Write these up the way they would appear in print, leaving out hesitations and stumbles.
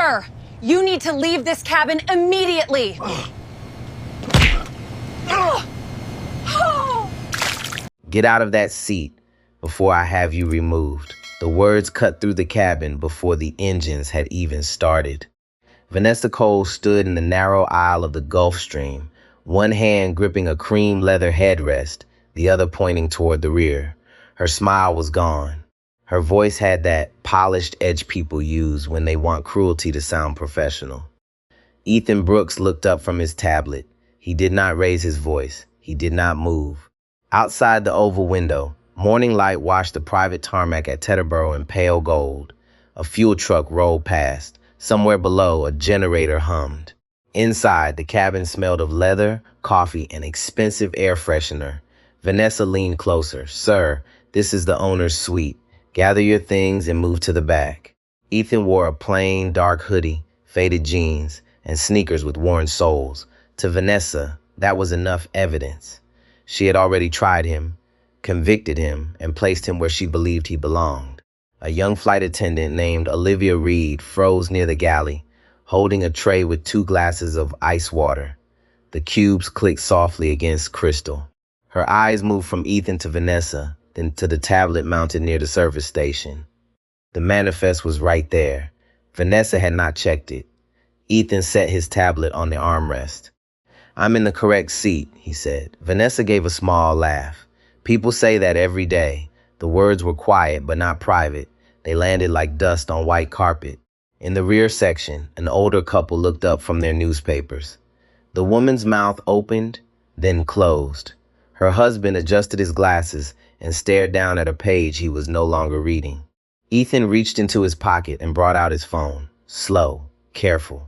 Sir, you need to leave this cabin immediately. Get out of that seat before I have you removed. The words cut through the cabin before the engines had even started. Vanessa Cole stood in the narrow aisle of the Gulf Stream, one hand gripping a cream leather headrest, the other pointing toward the rear. Her smile was gone. Her voice had that polished edge people use when they want cruelty to sound professional. Ethan Brooks looked up from his tablet. He did not raise his voice. He did not move. Outside the oval window, morning light washed the private tarmac at Teterboro in pale gold. A fuel truck rolled past. Somewhere below, a generator hummed. Inside, the cabin smelled of leather, coffee, and expensive air freshener. Vanessa leaned closer. Sir, this is the owner's suite. Gather your things and move to the back. Ethan wore a plain, dark hoodie, faded jeans, and sneakers with worn soles. To Vanessa, that was enough evidence. She had already tried him, convicted him, and placed him where she believed he belonged. A young flight attendant named Olivia Reed froze near the galley, holding a tray with 2 glasses of ice water. The cubes clicked softly against crystal. Her eyes moved from Ethan to Vanessa, then to the tablet mounted near the service station. The manifest was right there. Vanessa had not checked it. Ethan set his tablet on the armrest. I'm in the correct seat, he said. Vanessa gave a small laugh. People say that every day. The words were quiet but not private. They landed like dust on white carpet. In the rear section, an older couple looked up from their newspapers. The woman's mouth opened, then closed. Her husband adjusted his glasses and stared down at a page he was no longer reading. Ethan reached into his pocket and brought out his phone. Slow, careful.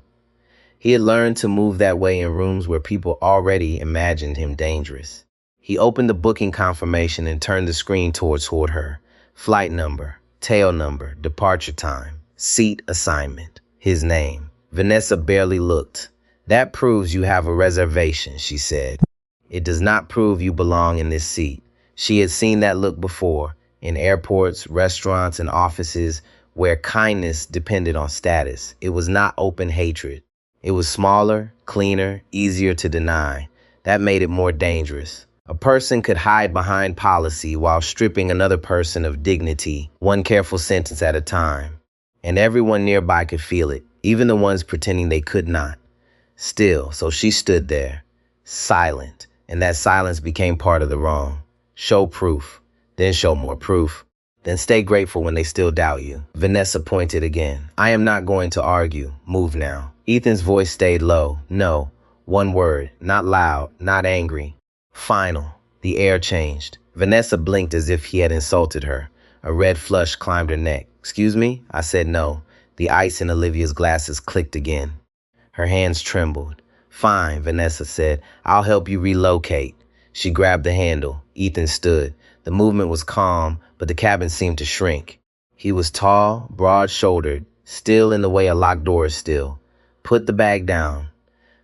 He had learned to move that way in rooms where people already imagined him dangerous. He opened the booking confirmation and turned the screen toward her. Flight number, tail number, departure time, seat assignment, his name. Vanessa barely looked. That proves you have a reservation, she said. It does not prove you belong in this seat. She had seen that look before, in airports, restaurants, and offices where kindness depended on status. It was not open hatred. It was smaller, cleaner, easier to deny. That made it more dangerous. A person could hide behind policy while stripping another person of dignity, one careful sentence at a time. And everyone nearby could feel it, even the ones pretending they could not. Still, so she stood there, silent, and that silence became part of the wrong. Show proof, then show more proof. Then stay grateful when they still doubt you. Vanessa pointed again. I am not going to argue. Move now. Ethan's voice stayed low. No. One word. Not loud. Not angry. Final. The air changed. Vanessa blinked as if he had insulted her. A red flush climbed her neck. Excuse me? I said no. The ice in Olivia's glasses clicked again. Her hands trembled. Fine, Vanessa said. I'll help you relocate. She grabbed the handle. Ethan stood. The movement was calm, but the cabin seemed to shrink. He was tall, broad-shouldered, still in the way a locked door is still. Put the bag down.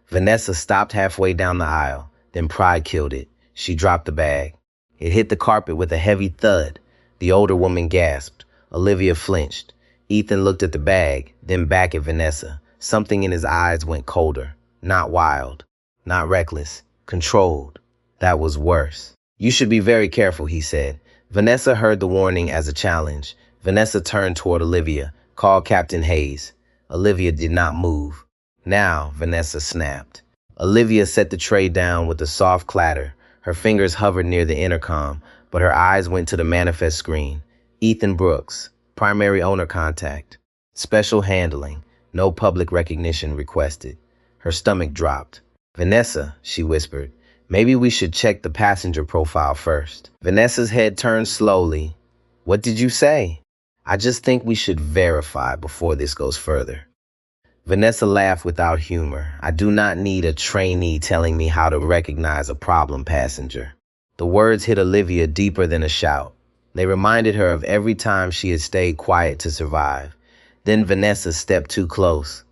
Vanessa stopped halfway down the aisle. Then pride killed it. She dropped the bag. It hit the carpet with a heavy thud. The older woman gasped. Olivia flinched. Ethan looked at the bag, then back at Vanessa. Something in his eyes went colder. Not wild. Not reckless. Controlled. That was worse. You should be very careful, he said. Vanessa heard the warning as a challenge. Vanessa turned toward Olivia. Call Captain Hayes. Olivia did not move. Now, Vanessa snapped. Olivia set the tray down with a soft clatter. Her fingers hovered near the intercom, but her eyes went to the manifest screen. Ethan Brooks, primary owner contact. Special handling. No public recognition requested. Her stomach dropped. Vanessa, she whispered. Maybe we should check the passenger profile first. Vanessa's head turned slowly. What did you say? I just think we should verify before this goes further. Vanessa laughed without humor. I do not need a trainee telling me how to recognize a problem passenger. The words hit Olivia deeper than a shout. They reminded her of every time she had stayed quiet to survive. Then Vanessa stepped too close.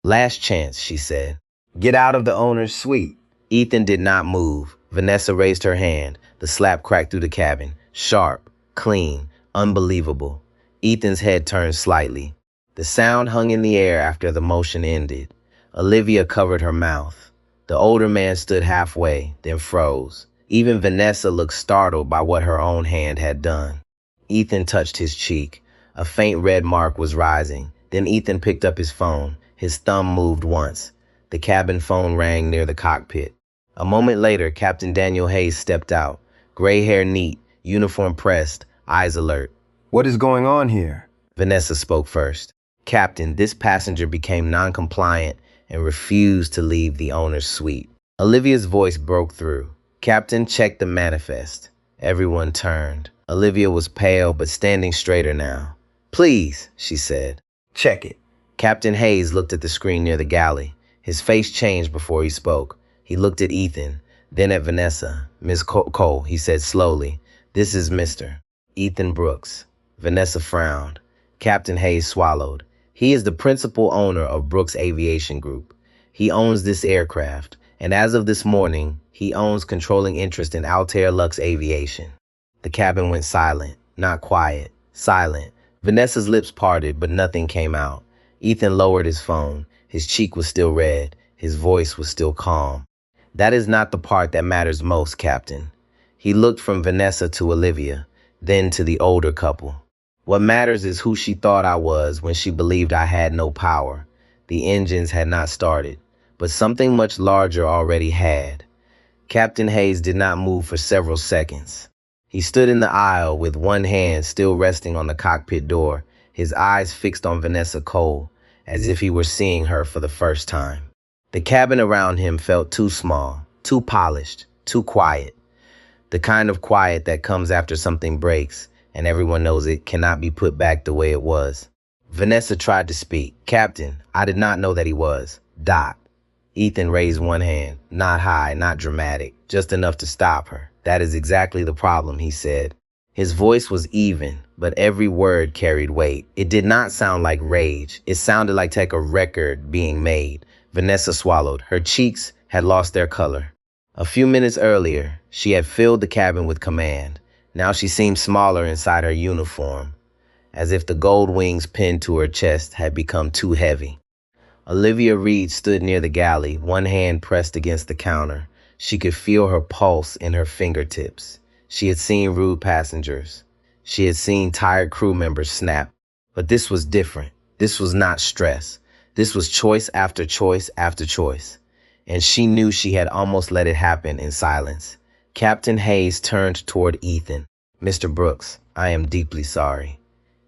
Last chance, she said. Get out of the owner's suite. Ethan did not move. Vanessa raised her hand. The slap cracked through the cabin. Sharp, clean, unbelievable. Ethan's head turned slightly. The sound hung in the air after the motion ended. Olivia covered her mouth. The older man stood halfway, then froze. Even Vanessa looked startled by what her own hand had done. Ethan touched his cheek. A faint red mark was rising. Then Ethan picked up his phone. His thumb moved once. The cabin phone rang near the cockpit. A moment later, Captain Daniel Hayes stepped out. Gray hair neat, uniform pressed, eyes alert. What is going on here? Vanessa spoke first. Captain, this passenger became non-compliant and refused to leave the owner's suite. Olivia's voice broke through. Captain, check the manifest. Everyone turned. Olivia was pale but standing straighter now. Please, she said. Check it. Captain Hayes looked at the screen near the galley. His face changed before he spoke. He looked at Ethan, then at Vanessa. Miss Cole, he said slowly. This is Mr. Ethan Brooks. Vanessa frowned. Captain Hayes swallowed. He is the principal owner of Brooks Aviation Group. He owns this aircraft, and as of this morning, he owns controlling interest in Altair Lux Aviation. The cabin went silent, not quiet, silent. Vanessa's lips parted, but nothing came out. Ethan lowered his phone. His cheek was still red. His voice was still calm. That is not the part that matters most, Captain. He looked from Vanessa to Olivia, then to the older couple. What matters is who she thought I was when she believed I had no power. The engines had not started, but something much larger already had. Captain Hayes did not move for several seconds. He stood in the aisle with one hand still resting on the cockpit door, his eyes fixed on Vanessa Cole, as if he were seeing her for the first time. The cabin around him felt too small, too polished, too quiet. The kind of quiet that comes after something breaks, and everyone knows it cannot be put back the way it was. Vanessa tried to speak. Captain, I did not know that he was. Doc. Ethan raised one hand, not high, not dramatic, just enough to stop her. That is exactly the problem, he said. His voice was even, but every word carried weight. It did not sound like rage. It sounded like a record being made. Vanessa swallowed. Her cheeks had lost their color. A few minutes earlier, she had filled the cabin with command. Now she seemed smaller inside her uniform, as if the gold wings pinned to her chest had become too heavy. Olivia Reed stood near the galley, one hand pressed against the counter. She could feel her pulse in her fingertips. She had seen rude passengers. She had seen tired crew members snap. But this was different. This was not stress. This was choice after choice after choice. And she knew she had almost let it happen in silence. Captain Hayes turned toward Ethan. Mr. Brooks, I am deeply sorry.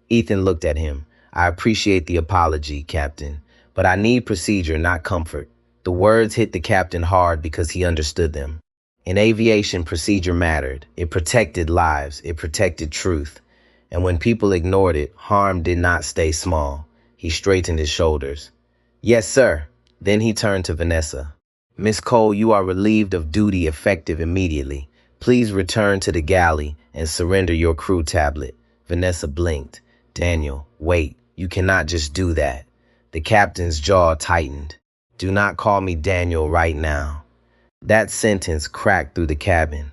Ethan looked at him. I appreciate the apology, Captain, but I need procedure, not comfort. The words hit the captain hard because he understood them. In aviation, procedure mattered. It protected lives. It protected truth. And when people ignored it, harm did not stay small. He straightened his shoulders. Yes, sir. Then he turned to Vanessa. Miss Cole, you are relieved of duty effective immediately. Please return to the galley and surrender your crew tablet. Vanessa blinked. Daniel, wait. You cannot just do that. The captain's jaw tightened. Do not call me Daniel right now. That sentence cracked through the cabin.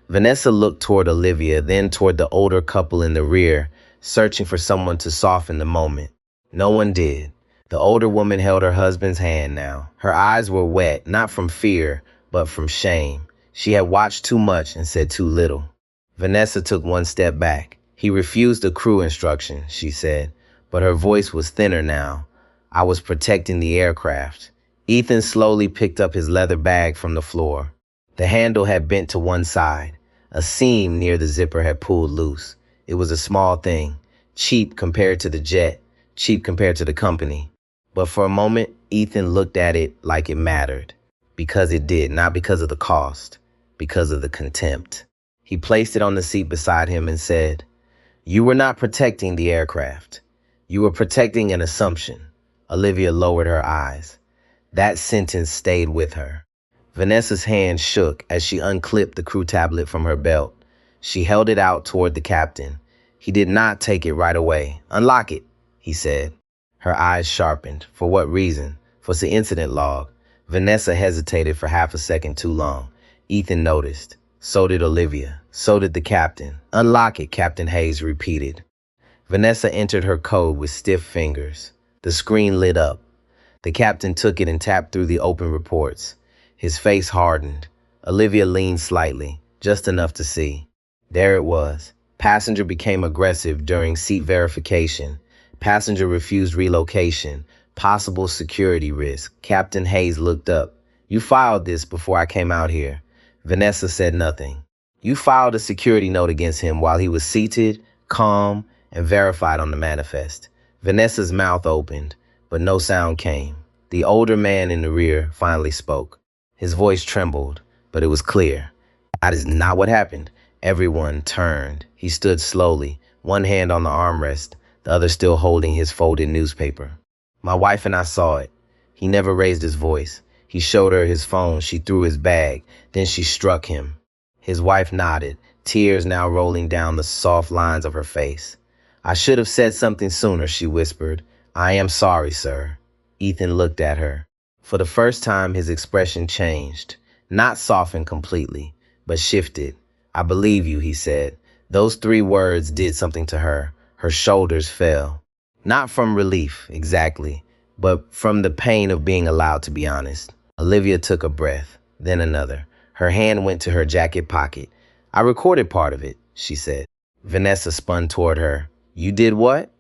Vanessa looked toward Olivia, then toward the older couple in the rear, searching for someone to soften the moment. No one did. The older woman held her husband's hand now. Her eyes were wet, not from fear, but from shame. She had watched too much and said too little. Vanessa took one step back. He refused the crew instruction, she said, but her voice was thinner now. I was protecting the aircraft. Ethan slowly picked up his leather bag from the floor. The handle had bent to one side. A seam near the zipper had pulled loose. It was a small thing, cheap compared to the jet, cheap compared to the company. But for a moment, Ethan looked at it like it mattered. Because it did, not because of the cost, because of the contempt. He placed it on the seat beside him and said, You were not protecting the aircraft. You were protecting an assumption. Olivia lowered her eyes. That sentence stayed with her. Vanessa's hand shook as she unclipped the crew tablet from her belt. She held it out toward the captain. He did not take it right away. Unlock it, he said. Her eyes sharpened. For what reason? For the incident log. Vanessa hesitated for half a second too long. Ethan noticed. So did Olivia. So did the captain. Unlock it, Captain Hayes repeated. Vanessa entered her code with stiff fingers. The screen lit up. The captain took it and tapped through the open reports. His face hardened. Olivia leaned slightly, just enough to see. There it was. Passenger became aggressive during seat verification. Passenger refused relocation. Possible security risk. Captain Hayes looked up. You filed this before I came out here. Vanessa said nothing. You filed a security note against him while he was seated, calm, and verified on the manifest. Vanessa's mouth opened, but no sound came. The older man in the rear finally spoke. His voice trembled, but it was clear. That is not what happened. Everyone turned. He stood slowly, one hand on the armrest, the other still holding his folded newspaper. My wife and I saw it. He never raised his voice. He showed her his phone. She threw his bag. Then she struck him. His wife nodded, tears now rolling down the soft lines of her face. I should have said something sooner, she whispered. I am sorry, sir. Ethan looked at her. For the first time, his expression changed. Not softened completely, but shifted. I believe you, he said. Those 3 words did something to her. Her shoulders fell. Not from relief, exactly, but from the pain of being allowed to be honest. Olivia took a breath, then another. Her hand went to her jacket pocket. I recorded part of it, she said. Vanessa spun toward her. You did what?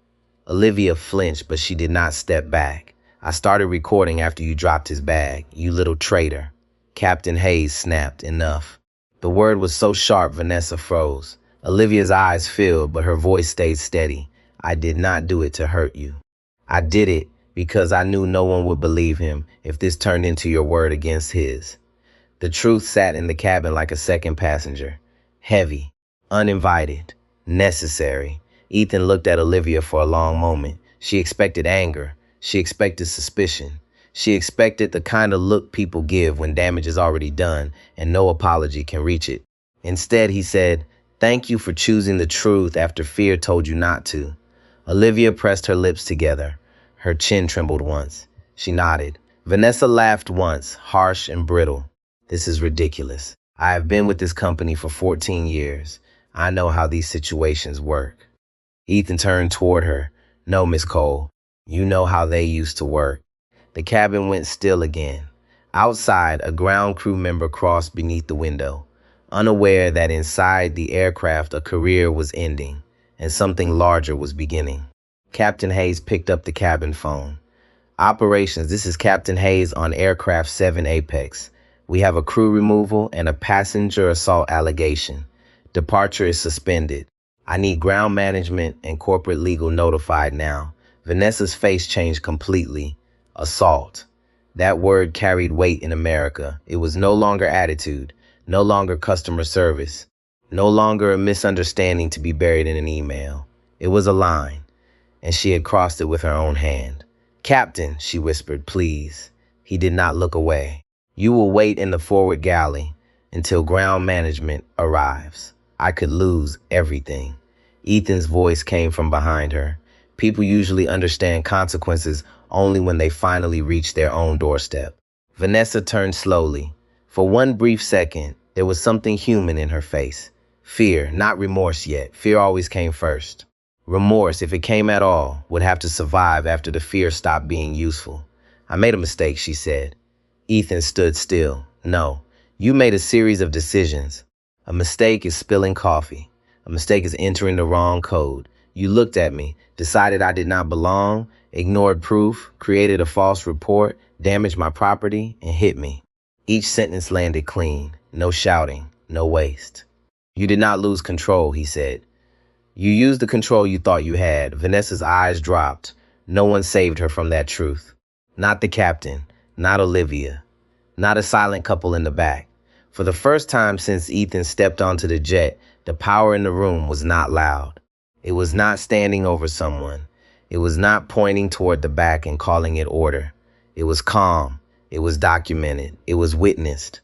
Olivia flinched, but she did not step back. I started recording after you dropped his bag, you little traitor. Captain Hayes snapped, enough. The word was so sharp, Vanessa froze. Olivia's eyes filled, but her voice stayed steady. I did not do it to hurt you. I did it because I knew no one would believe him if this turned into your word against his. The truth sat in the cabin like a second passenger. Heavy, uninvited, necessary. Ethan looked at Olivia for a long moment. She expected anger. She expected suspicion. She expected the kind of look people give when damage is already done and no apology can reach it. Instead, he said, thank you for choosing the truth after fear told you not to. Olivia pressed her lips together. Her chin trembled once. She nodded. Vanessa laughed once, harsh and brittle. This is ridiculous. I have been with this company for 14 years. I know how these situations work. Ethan turned toward her. No, Miss Cole. You know how they used to work. The cabin went still again. Outside, a ground crew member crossed beneath the window, unaware that inside the aircraft a career was ending and something larger was beginning. Captain Hayes picked up the cabin phone. Operations, this is Captain Hayes on Aircraft 7 Apex. We have a crew removal and a passenger assault allegation. Departure is suspended. I need ground management and corporate legal notified now. Vanessa's face changed completely. Assault. That word carried weight in America. It was no longer attitude, no longer customer service, no longer a misunderstanding to be buried in an email. It was a line, and she had crossed it with her own hand. Captain, she whispered, please. He did not look away. You will wait in the forward galley until ground management arrives. I could lose everything. Ethan's voice came from behind her. People usually understand consequences only when they finally reach their own doorstep. Vanessa turned slowly. For one brief second, there was something human in her face. Fear, not remorse yet. Fear always came first. Remorse, if it came at all, would have to survive after the fear stopped being useful. I made a mistake, she said. Ethan stood still. No, you made a series of decisions. A mistake is spilling coffee. A mistake is entering the wrong code. You looked at me, decided I did not belong, ignored proof, created a false report, damaged my property, and hit me. Each sentence landed clean. No shouting, no waste. You did not lose control, he said. You used the control you thought you had. Vanessa's eyes dropped. No one saved her from that truth. Not the captain, not Olivia, not a silent couple in the back. For the first time since Ethan stepped onto the jet, the power in the room was not loud. It was not standing over someone. It was not pointing toward the back and calling it order. It was calm. It was documented. It was witnessed.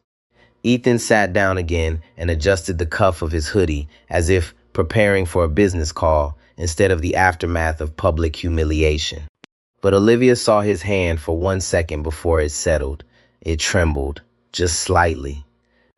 Ethan sat down again and adjusted the cuff of his hoodie as if preparing for a business call instead of the aftermath of public humiliation. But Olivia saw his hand for 1 second before it settled. It trembled, just slightly.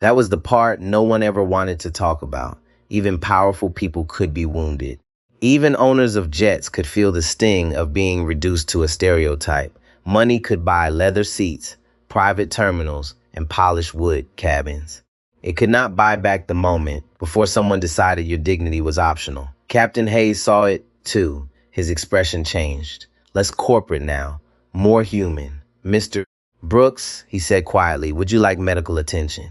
That was the part no one ever wanted to talk about. Even powerful people could be wounded. Even owners of jets could feel the sting of being reduced to a stereotype. Money could buy leather seats, private terminals, and polished wood cabins. It could not buy back the moment before someone decided your dignity was optional. Captain Hayes saw it, too. His expression changed. Less corporate now, more human. Mr. Brooks, he said quietly, would you like medical attention?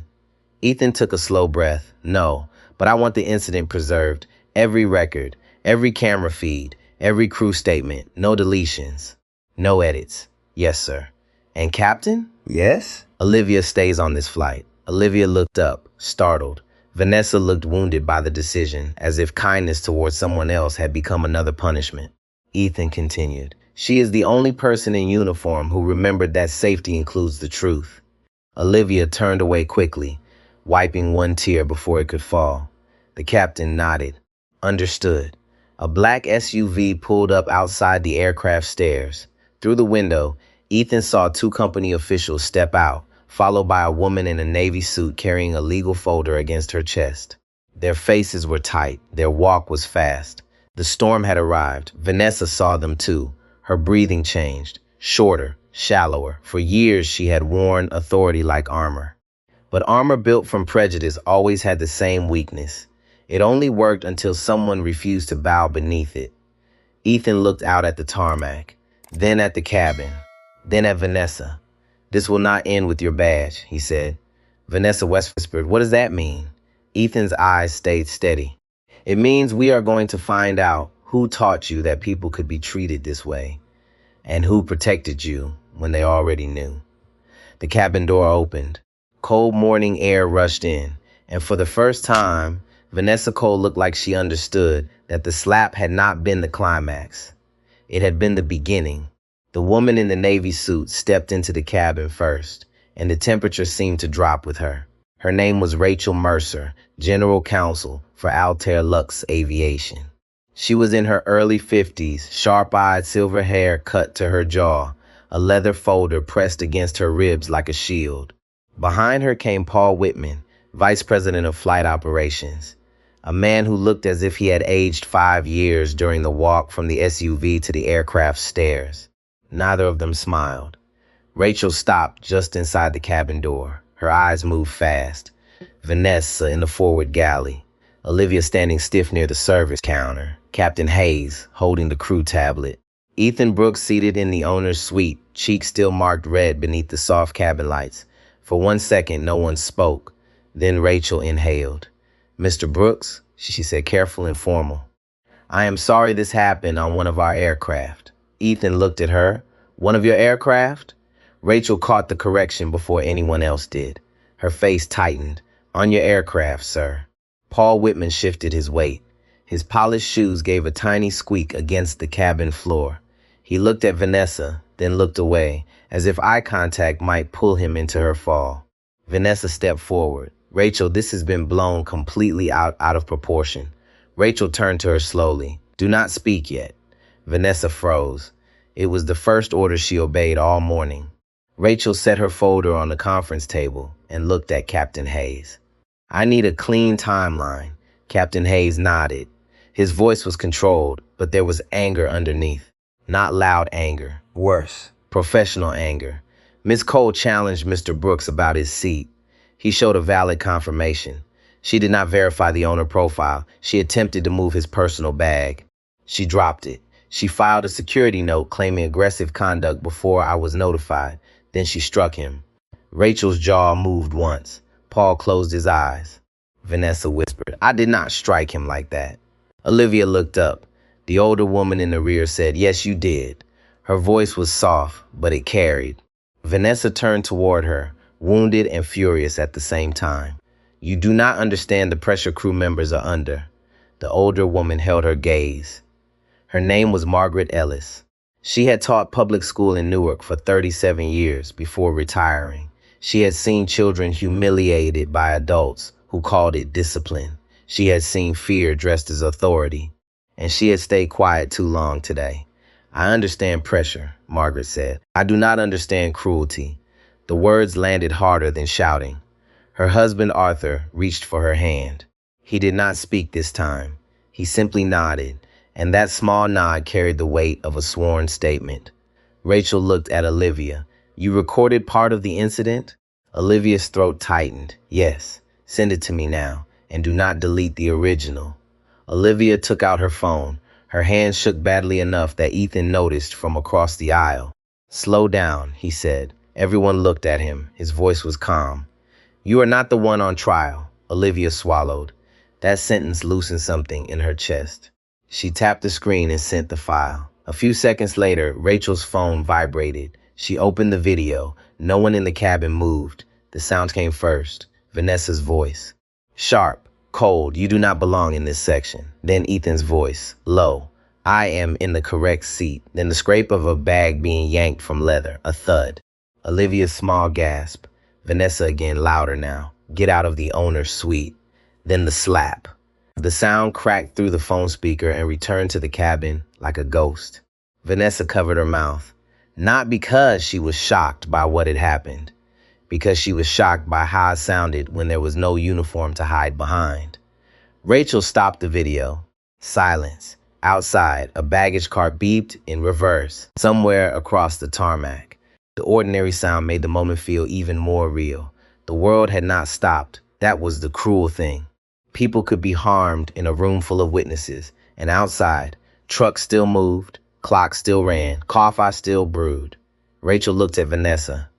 Ethan took a slow breath. No, but I want the incident preserved. Every record, every camera feed, every crew statement. No deletions, no edits. Yes, sir. And Captain? Yes? Olivia stays on this flight. Olivia looked up, startled. Vanessa looked wounded by the decision, as if kindness towards someone else had become another punishment. Ethan continued. She is the only person in uniform who remembered that safety includes the truth. Olivia turned away quickly, wiping one tear before it could fall. The captain nodded. Understood. A black SUV pulled up outside the aircraft stairs. Through the window, Ethan saw two company officials step out, followed by a woman in a navy suit carrying a legal folder against her chest. Their faces were tight. Their walk was fast. The storm had arrived. Vanessa saw them too. Her breathing changed, shorter, shallower. For years she had worn authority like armor. But armor built from prejudice always had the same weakness. It only worked until someone refused to bow beneath it. Ethan looked out at the tarmac, then at the cabin, then at Vanessa. This will not end with your badge, he said. Vanessa whispered, what does that mean? Ethan's eyes stayed steady. It means we are going to find out who taught you that people could be treated this way, and who protected you when they already knew. The cabin door opened. Cold morning air rushed in, and for the first time, Vanessa Cole looked like she understood that the slap had not been the climax. It had been the beginning. The woman in the navy suit stepped into the cabin first, and the temperature seemed to drop with her. Her name was Rachel Mercer, General Counsel for Altair Lux Aviation. She was in her early 50s, sharp-eyed, silver hair cut to her jaw, a leather folder pressed against her ribs like a shield. Behind her came Paul Whitman, Vice President of Flight Operations, a man who looked as if he had aged 5 years during the walk from the SUV to the aircraft stairs. Neither of them smiled. Rachel stopped just inside the cabin door. Her eyes moved fast. Vanessa in the forward galley. Olivia standing stiff near the service counter. Captain Hayes holding the crew tablet. Ethan Brooks seated in the owner's suite, cheeks still marked red beneath the soft cabin lights. For 1 second, no one spoke. Then Rachel inhaled. Mr. Brooks, she said, careful and formal. I am sorry this happened on one of our aircraft. Ethan looked at her. One of your aircraft? Rachel caught the correction before anyone else did. Her face tightened. On your aircraft, sir. Paul Whitman shifted his weight. His polished shoes gave a tiny squeak against the cabin floor. He looked at Vanessa, then looked away, as if eye contact might pull him into her fall. Vanessa stepped forward. Rachel, this has been blown completely out of proportion. Rachel turned to her slowly. Do not speak yet. Vanessa froze. It was the first order she obeyed all morning. Rachel set her folder on the conference table and looked at Captain Hayes. I need a clean timeline. Captain Hayes nodded. His voice was controlled, but there was anger underneath. Not loud anger. Worse. Professional anger. Miss Cole challenged Mr. Brooks about his seat. He showed a valid confirmation. She did not verify the owner profile. She attempted to move his personal bag. She dropped it. She filed a security note claiming aggressive conduct before I was notified. Then she struck him. Rachel's jaw moved once. Paul closed his eyes. Vanessa whispered, I did not strike him like that. Olivia looked up. The older woman in the rear said, yes, you did. Her voice was soft, but it carried. Vanessa turned toward her, wounded and furious at the same time. You do not understand the pressure crew members are under. The older woman held her gaze. Her name was Margaret Ellis. She had taught public school in Newark for 37 years before retiring. She had seen children humiliated by adults who called it discipline. She had seen fear dressed as authority. And she had stayed quiet too long today. I understand pressure, Margaret said. I do not understand cruelty. The words landed harder than shouting. Her husband, Arthur, reached for her hand. He did not speak this time. He simply nodded, and that small nod carried the weight of a sworn statement. Rachel looked at Olivia. You recorded part of the incident? Olivia's throat tightened. Yes, send it to me now, and do not delete the original. Olivia took out her phone. Her hand shook badly enough that Ethan noticed from across the aisle. Slow down, he said. Everyone looked at him. His voice was calm. You are not the one on trial. Olivia swallowed. That sentence loosened something in her chest. She tapped the screen and sent the file. A few seconds later, Rachel's phone vibrated. She opened the video. No one in the cabin moved. The sound came first. Vanessa's voice. Sharp, cold, you do not belong in this section. Then Ethan's voice. Low. I am in the correct seat. Then the scrape of a bag being yanked from leather. A thud. Olivia's small gasp. Vanessa again, louder now. Get out of the owner's suite. Then the slap. The sound cracked through the phone speaker and returned to the cabin like a ghost. Vanessa covered her mouth. Not because she was shocked by what had happened, because she was shocked by how it sounded when there was no uniform to hide behind. Rachel stopped the video. Silence. Outside, a baggage car beeped in reverse, somewhere across the tarmac. The ordinary sound made the moment feel even more real. The world had not stopped. That was the cruel thing. People could be harmed in a room full of witnesses, and outside, trucks still moved, clocks still ran, coffee still brewed. Rachel looked at Vanessa.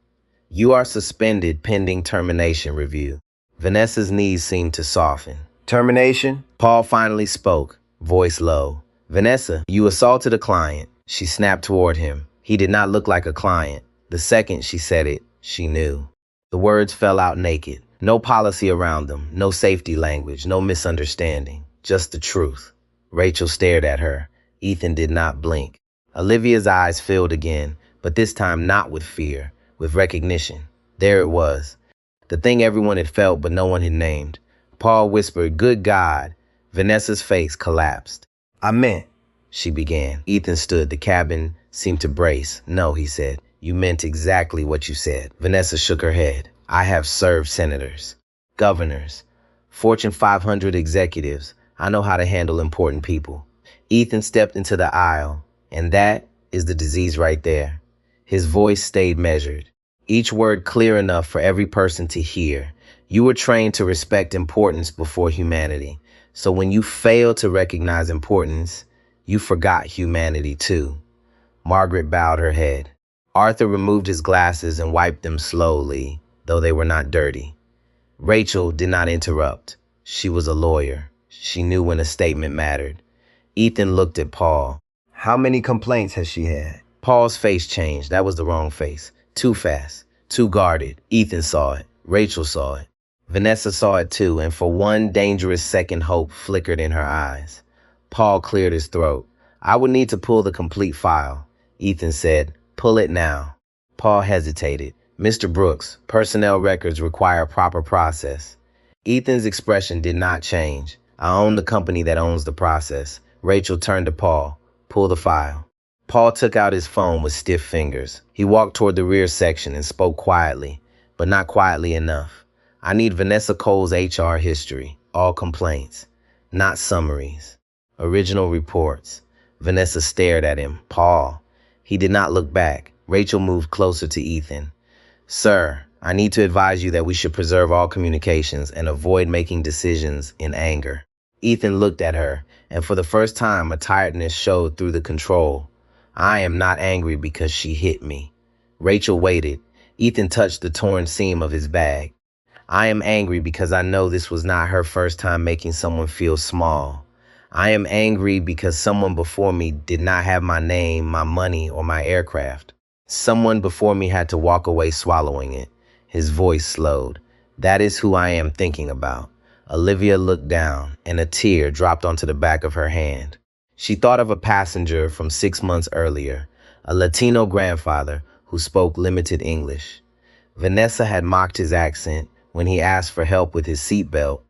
You are suspended pending termination review. Vanessa's knees seemed to soften. Termination? Paul finally spoke, voice low. Vanessa, you assaulted a client. She snapped toward him. He did not look like a client. The second she said it, she knew. The words fell out naked. No policy around them, no safety language, no misunderstanding, just the truth. Rachel stared at her. Ethan did not blink. Olivia's eyes filled again, but this time not with fear, with recognition. There it was. The thing everyone had felt but no one had named. Paul whispered, Good God. Vanessa's face collapsed. I meant, she began. Ethan stood. The cabin seemed to brace. No, he said. You meant exactly what you said. Vanessa shook her head. I have served senators, governors, Fortune 500 executives. I know how to handle important people. Ethan stepped into the aisle, and that is the disease right there. His voice stayed measured, each word clear enough for every person to hear. You were trained to respect importance before humanity. So when you failed to recognize importance, you forgot humanity too. Margaret bowed her head. Arthur removed his glasses and wiped them slowly, though they were not dirty. Rachel did not interrupt. She was a lawyer. She knew when a statement mattered. Ethan looked at Paul. How many complaints has she had? Paul's face changed. That was the wrong face. Too fast, too guarded. Ethan saw it. Rachel saw it. Vanessa saw it too, and for one dangerous second, hope flickered in her eyes. Paul cleared his throat. I would need to pull the complete file. Ethan said, Pull it now. Paul hesitated. Mr. Brooks, personnel records require proper process. Ethan's expression did not change. I own the company that owns the process. Rachel turned to Paul. Pull the file. Paul took out his phone with stiff fingers. He walked toward the rear section and spoke quietly, but not quietly enough. I need Vanessa Cole's HR history, all complaints, not summaries, original reports. Vanessa stared at him. Paul. He did not look back. Rachel moved closer to Ethan. Sir, I need to advise you that we should preserve all communications and avoid making decisions in anger. Ethan looked at her, and for the first time, a tiredness showed through the control. I am not angry because she hit me. Rachel waited. Ethan touched the torn seam of his bag. I am angry because I know this was not her first time making someone feel small. I am angry because someone before me did not have my name, my money, or my aircraft. Someone before me had to walk away swallowing it. His voice slowed. That is who I am thinking about. Olivia looked down, and a tear dropped onto the back of her hand. She thought of a passenger from 6 months earlier, a Latino grandfather who spoke limited English. Vanessa had mocked his accent when he asked for help with his seatbelt.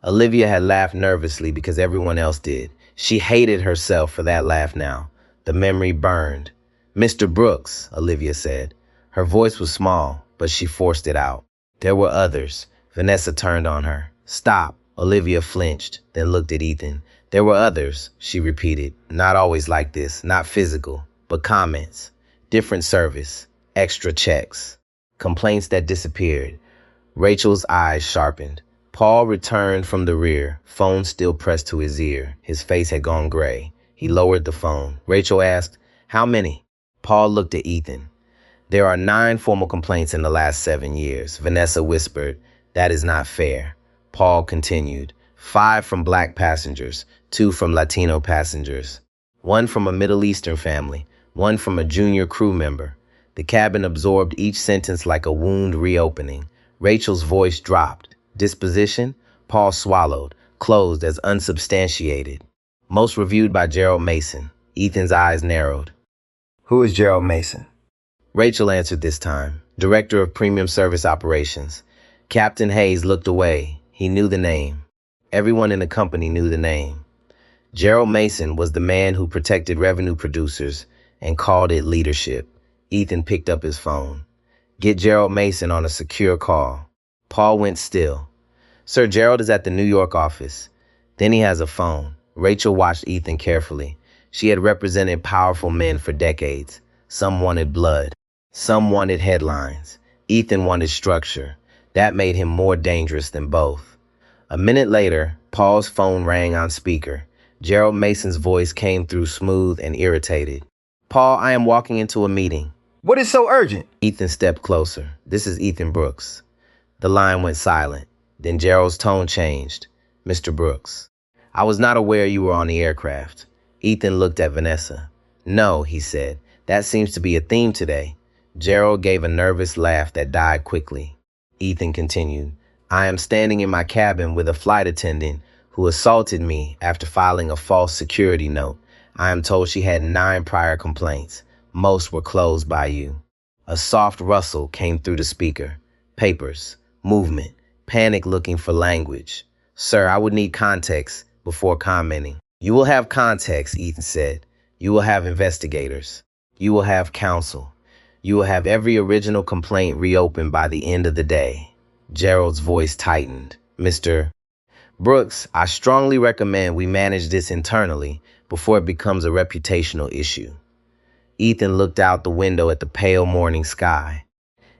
Olivia had laughed nervously because everyone else did. She hated herself for that laugh now. The memory burned. Mr. Brooks, Olivia said. Her voice was small, but she forced it out. There were others. Vanessa turned on her. Stop. Olivia flinched, then looked at Ethan. There were others, she repeated, not always like this, not physical, but comments, different service, extra checks, complaints that disappeared. Rachel's eyes sharpened. Paul returned from the rear, phone still pressed to his ear. His face had gone gray. He lowered the phone. Rachel asked, "How many?" Paul looked at Ethan. "There are 9 formal complaints in the last 7 years." Vanessa whispered, "That is not fair." Paul continued, 5 from black passengers, 2 from Latino passengers, 1 from a Middle Eastern family, 1 from a junior crew member. The cabin absorbed each sentence like a wound reopening. Rachel's voice dropped. Disposition? Paul swallowed, closed as unsubstantiated. Most reviewed by Gerald Mason. Ethan's eyes narrowed. Who is Gerald Mason? Rachel answered this time. Director of Premium Service Operations. Captain Hayes looked away. He knew the name. Everyone in the company knew the name. Gerald Mason was the man who protected revenue producers and called it leadership. Ethan picked up his phone. "Get Gerald Mason on a secure call." Paul went still. "Sir Gerald is at the New York office." Then he has a phone. Rachel watched Ethan carefully. She had represented powerful men for decades. Some wanted blood. Some wanted headlines. Ethan wanted structure. That made him more dangerous than both. A minute later, Paul's phone rang on speaker. Gerald Mason's voice came through smooth and irritated. "Paul, I am walking into a meeting." What is so urgent? Ethan stepped closer. "This is Ethan Brooks." The line went silent. Then Gerald's tone changed. "Mr. Brooks, I was not aware you were on the aircraft." Ethan looked at Vanessa. "No," he said. "That seems to be a theme today." Gerald gave a nervous laugh that died quickly. Ethan continued, "I am standing in my cabin with a flight attendant who assaulted me after filing a false security note. I am told she had 9 prior complaints. Most were closed by you." A soft rustle came through the speaker. Papers, movement, panic looking for language. "Sir, I would need context before commenting." "You will have context," Ethan said. "You will have investigators. You will have counsel. You will have every original complaint reopened by the end of the day." Gerald's voice tightened. "Mr. Brooks, I strongly recommend we manage this internally before it becomes a reputational issue." Ethan looked out the window at the pale morning sky.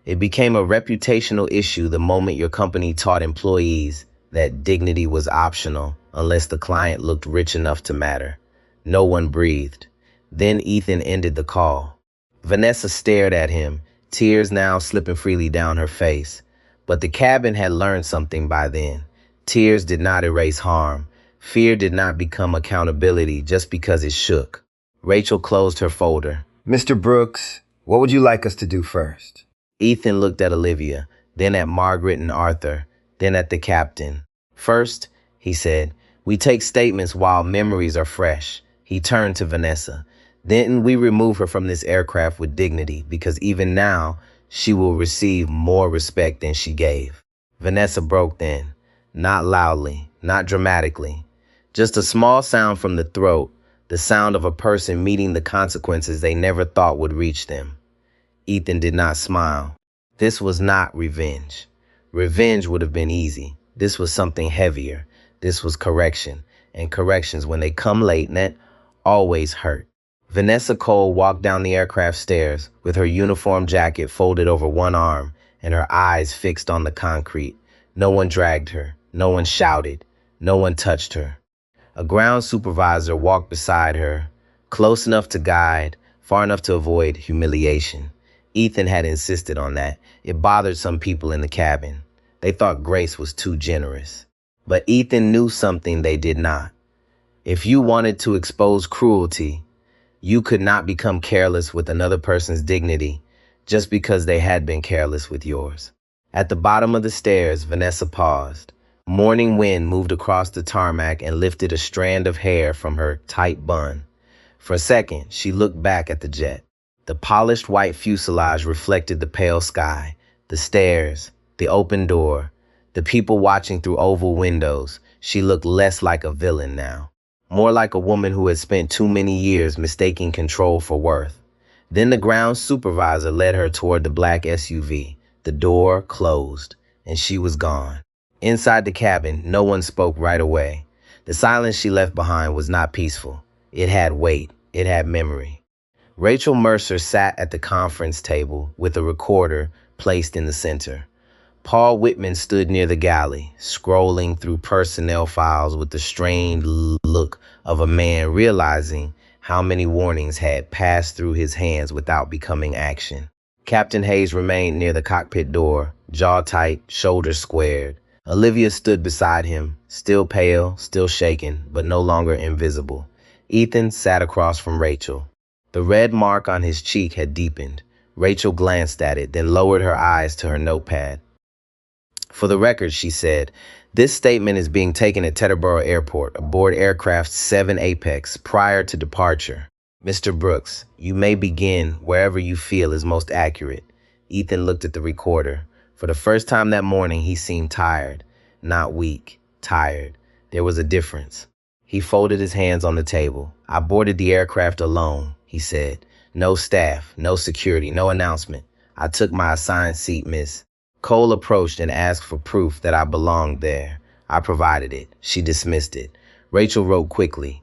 It became a reputational issue the moment your company taught employees that dignity was optional unless the client looked rich enough to matter. No one breathed. Then Ethan ended the call. Vanessa stared at him, tears now slipping freely down her face. But the cabin had learned something by then. Tears did not erase harm. Fear did not become accountability just because it shook. Rachel closed her folder. Mr. Brooks, what would you like us to do first? Ethan looked at Olivia, then at Margaret and Arthur, then at the captain. "First," he said, "we take statements while memories are fresh." He turned to Vanessa. "Then we remove her from this aircraft with dignity, because even now she will receive more respect than she gave." Vanessa broke then, not loudly, not dramatically. Just a small sound from the throat, the sound of a person meeting the consequences they never thought would reach them. Ethan did not smile. This was not revenge. Revenge would have been easy. This was something heavier. This was correction. And corrections, when they come late, net always hurt. Vanessa Cole walked down the aircraft stairs with her uniform jacket folded over one arm and her eyes fixed on the concrete. No one dragged her. No one shouted. No one touched her. A ground supervisor walked beside her, close enough to guide, far enough to avoid humiliation. Ethan had insisted on that. It bothered some people in the cabin. They thought grace was too generous. But Ethan knew something they did not. If you wanted to expose cruelty, you could not become careless with another person's dignity just because they had been careless with yours. At the bottom of the stairs, Vanessa paused. Morning wind moved across the tarmac and lifted a strand of hair from her tight bun. For a second, she looked back at the jet. The polished white fuselage reflected the pale sky, the stairs, the open door, the people watching through oval windows. She looked less like a villain now, more like a woman who had spent too many years mistaking control for worth. Then the ground supervisor led her toward the black SUV. The door closed, and she was gone. Inside the cabin, no one spoke right away. The silence she left behind was not peaceful. It had weight. It had memory. Rachel Mercer sat at the conference table with a recorder placed in the center. Paul Whitman stood near the galley, scrolling through personnel files with the strained look of a man realizing how many warnings had passed through his hands without becoming action. Captain Hayes remained near the cockpit door, jaw tight, shoulders squared. Olivia stood beside him, still pale, still shaken, but no longer invisible. Ethan sat across from Rachel. The red mark on his cheek had deepened. Rachel glanced at it, then lowered her eyes to her notepad. For the record, she said, this statement is being taken at Teterboro Airport aboard aircraft 7 Apex prior to departure. Mr. Brooks, you may begin wherever you feel is most accurate. Ethan looked at the recorder. For the first time that morning, he seemed tired. Not weak, tired. There was a difference. He folded his hands on the table. I boarded the aircraft alone, he said. No staff, no security, no announcement. I took my assigned seat, miss. Cole approached and asked for proof that I belonged there. I provided it. She dismissed it. Rachel wrote quickly.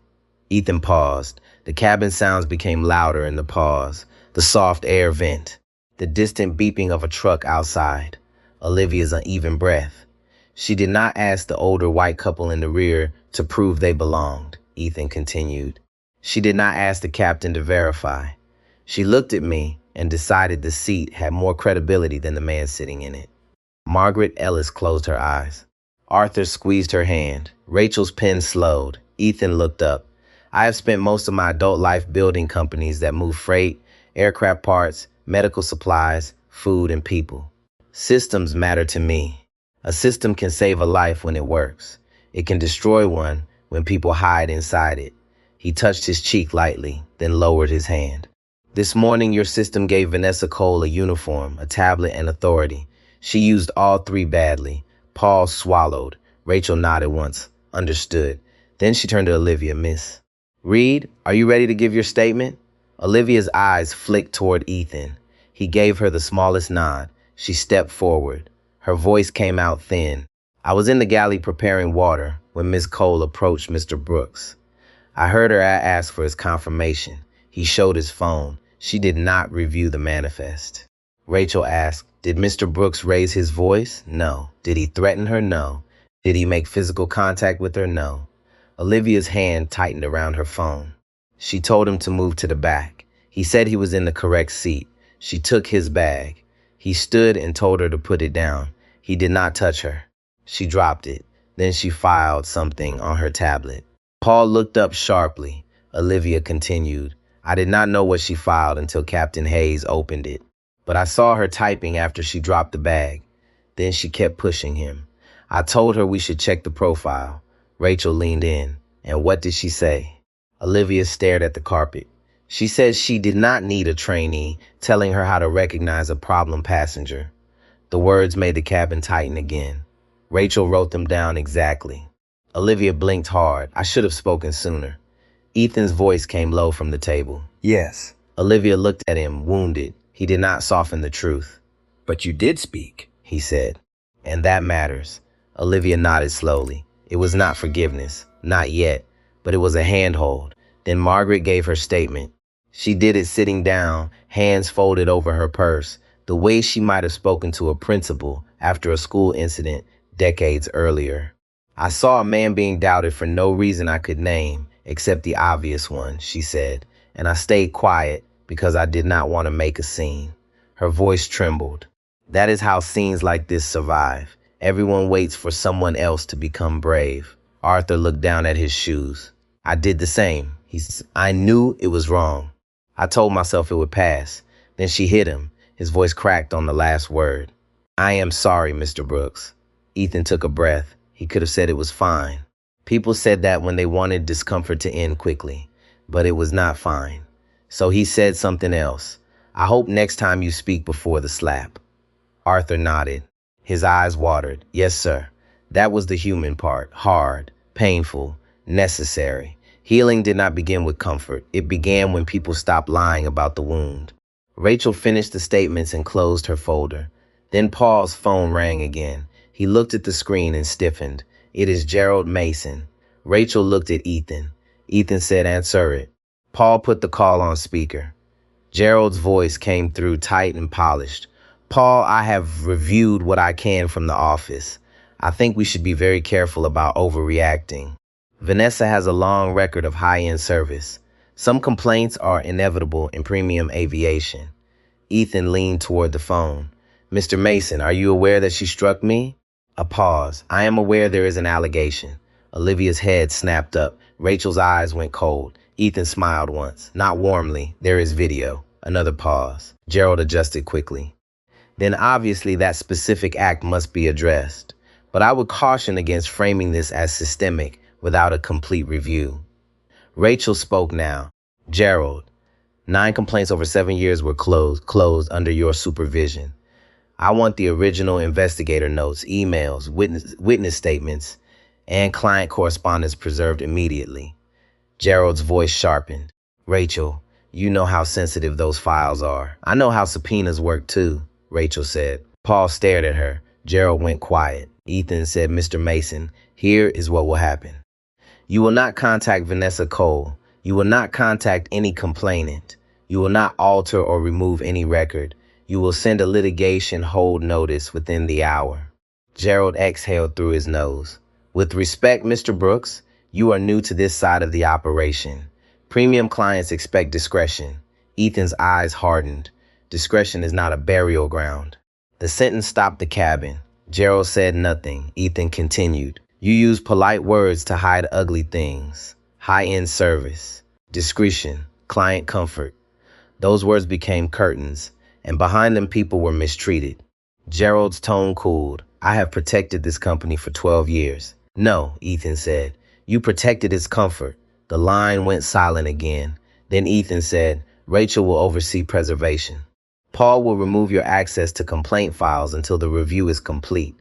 Ethan paused. The cabin sounds became louder in the pause. The soft air vent. The distant beeping of a truck outside. Olivia's uneven breath. She did not ask the older white couple in the rear to prove they belonged, Ethan continued. She did not ask the captain to verify. She looked at me and decided the seat had more credibility than the man sitting in it. Margaret Ellis closed her eyes. Arthur squeezed her hand. Rachel's pen slowed. Ethan looked up. I have spent most of my adult life building companies that move freight, aircraft parts, medical supplies, food, and people. Systems matter to me. A system can save a life when it works. It can destroy one when people hide inside it. He touched his cheek lightly, then lowered his hand. This morning, your system gave Vanessa Cole a uniform, a tablet, and authority. She used all three badly. Paul swallowed. Rachel nodded once, understood. Then she turned to Olivia. Miss Reed, are you ready to give your statement? Olivia's eyes flicked toward Ethan. He gave her the smallest nod. She stepped forward. Her voice came out thin. I was in the galley preparing water when Miss Cole approached Mr. Brooks. I heard her ask for his confirmation. He showed his phone. She did not review the manifest. Rachel asked, did Mr. Brooks raise his voice? No. Did he threaten her? No. Did he make physical contact with her? No. Olivia's hand tightened around her phone. She told him to move to the back. He said he was in the correct seat. She took his bag. He stood and told her to put it down. He did not touch her. She dropped it. Then she filed something on her tablet. Paul looked up sharply. Olivia continued. I did not know what she filed until Captain Hayes opened it. But I saw her typing after she dropped the bag. Then she kept pushing him. I told her we should check the profile. Rachel leaned in. And what did she say? Olivia stared at the carpet. She said she did not need a trainee telling her how to recognize a problem passenger. The words made the cabin tighten again. Rachel wrote them down exactly. Olivia blinked hard. I should have spoken sooner. Ethan's voice came low from the table. Yes. Olivia looked at him, wounded. He did not soften the truth. But you did speak, he said. And that matters. Olivia nodded slowly. It was not forgiveness. Not yet. But it was a handhold. Then Margaret gave her statement. She did it sitting down, hands folded over her purse, the way she might have spoken to a principal after a school incident decades earlier. I saw a man being doubted for no reason I could name, except the obvious one, she said, and I stayed quiet because I did not want to make a scene. Her voice trembled. That is how scenes like this survive. Everyone waits for someone else to become brave. Arthur looked down at his shoes. I did the same. I knew it was wrong. I told myself it would pass. Then she hit him. His voice cracked on the last word. I am sorry, Mr. Brooks. Ethan took a breath. He could have said it was fine. People said that when they wanted discomfort to end quickly, but it was not fine. So he said something else. I hope next time you speak before the slap. Arthur nodded. His eyes watered. Yes, sir. That was the human part. Hard, painful, necessary. Healing did not begin with comfort. It began when people stopped lying about the wound. Rachel finished the statements and closed her folder. Then Paul's phone rang again. He looked at the screen and stiffened. It is Gerald Mason. Rachel looked at Ethan. Ethan said, "Answer it." Paul put the call on speaker. Gerald's voice came through tight and polished. "Paul, I have reviewed what I can from the office. I think we should be very careful about overreacting. Vanessa has a long record of high-end service. Some complaints are inevitable in premium aviation." Ethan leaned toward the phone. "Mr. Mason, are you aware that she struck me?" A pause. "I am aware there is an allegation." Olivia's head snapped up. Rachel's eyes went cold. Ethan smiled once, not warmly. "There is video." Another pause. Gerald adjusted quickly. "Then obviously that specific act must be addressed. But I would caution against framing this as systemic without a complete review." Rachel spoke now. "Gerald, 9 complaints over 7 years were closed under your supervision. I want the original investigator notes, emails, witness statements, and client correspondence preserved immediately." Gerald's voice sharpened. "Rachel, you know how sensitive those files are. I know how subpoenas work too," Rachel said. Paul stared at her. Gerald went quiet. Ethan said, "Mr. Mason, here is what will happen. You will not contact Vanessa Cole. You will not contact any complainant. You will not alter or remove any record. You will send a litigation hold notice within the hour." Gerald exhaled through his nose. "With respect, Mr. Brooks, you are new to this side of the operation. Premium clients expect discretion." Ethan's eyes hardened. "Discretion is not a burial ground." The sentence stopped the cabin. Gerald said nothing. Ethan continued. "You use polite words to hide ugly things. High-end service, discretion, client comfort. Those words became curtains, and behind them people were mistreated." Gerald's tone cooled. "I have protected this company for 12 years. "No," Ethan said. "You protected its comfort." The line went silent again. Then Ethan said, "Rachel will oversee preservation. Paul will remove your access to complaint files until the review is complete."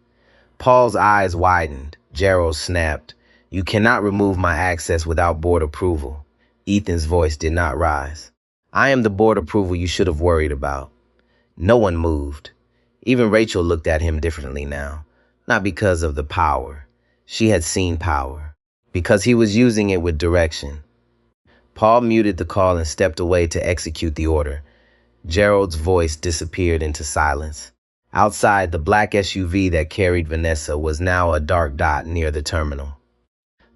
Paul's eyes widened. Gerald snapped, "You cannot remove my access without board approval." Ethan's voice did not rise. "I am the board approval you should have worried about." No one moved. Even Rachel looked at him differently now. Not because of the power. She had seen power. Because he was using it with direction. Paul muted the call and stepped away to execute the order. Gerald's voice disappeared into silence. Outside, the black SUV that carried Vanessa was now a dark dot near the terminal.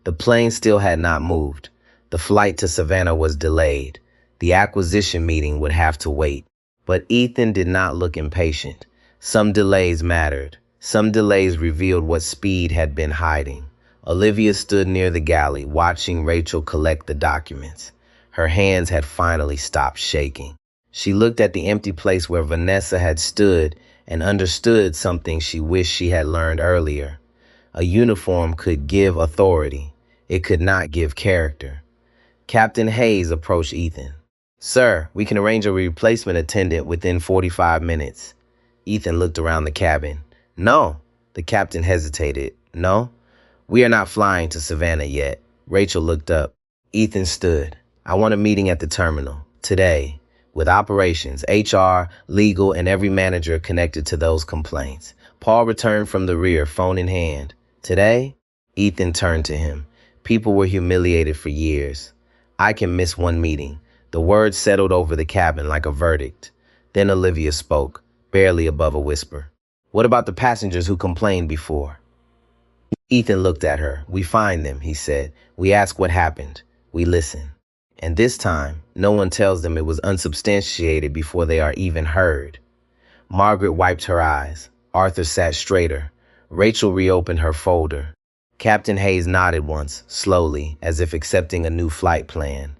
The plane still had not moved. The flight to Savannah was delayed. The acquisition meeting would have to wait. But Ethan did not look impatient. Some delays mattered. Some delays revealed what speed had been hiding. Olivia stood near the galley, watching Rachel collect the documents. Her hands had finally stopped shaking. She looked at the empty place where Vanessa had stood and understood something she wished she had learned earlier. A uniform could give authority. It could not give character. Captain Hayes approached Ethan. "Sir, we can arrange a replacement attendant within 45 minutes. Ethan looked around the cabin. "No." The captain hesitated. "No? We are not flying to Savannah yet." Rachel looked up. Ethan stood. "I want a meeting at the terminal. Today. With operations, HR, legal, and every manager connected to those complaints." Paul returned from the rear, phone in hand. "Today?" Ethan turned to him. "People were humiliated for years. I can miss one meeting." The words settled over the cabin like a verdict. Then Olivia spoke, barely above a whisper. "What about the passengers who complained before?" Ethan looked at her. "We find them," he said. "We ask what happened. We listen. And this time, no one tells them it was unsubstantiated before they are even heard." Margaret wiped her eyes. Arthur sat straighter. Rachel reopened her folder. Captain Hayes nodded once, slowly, as if accepting a new flight plan.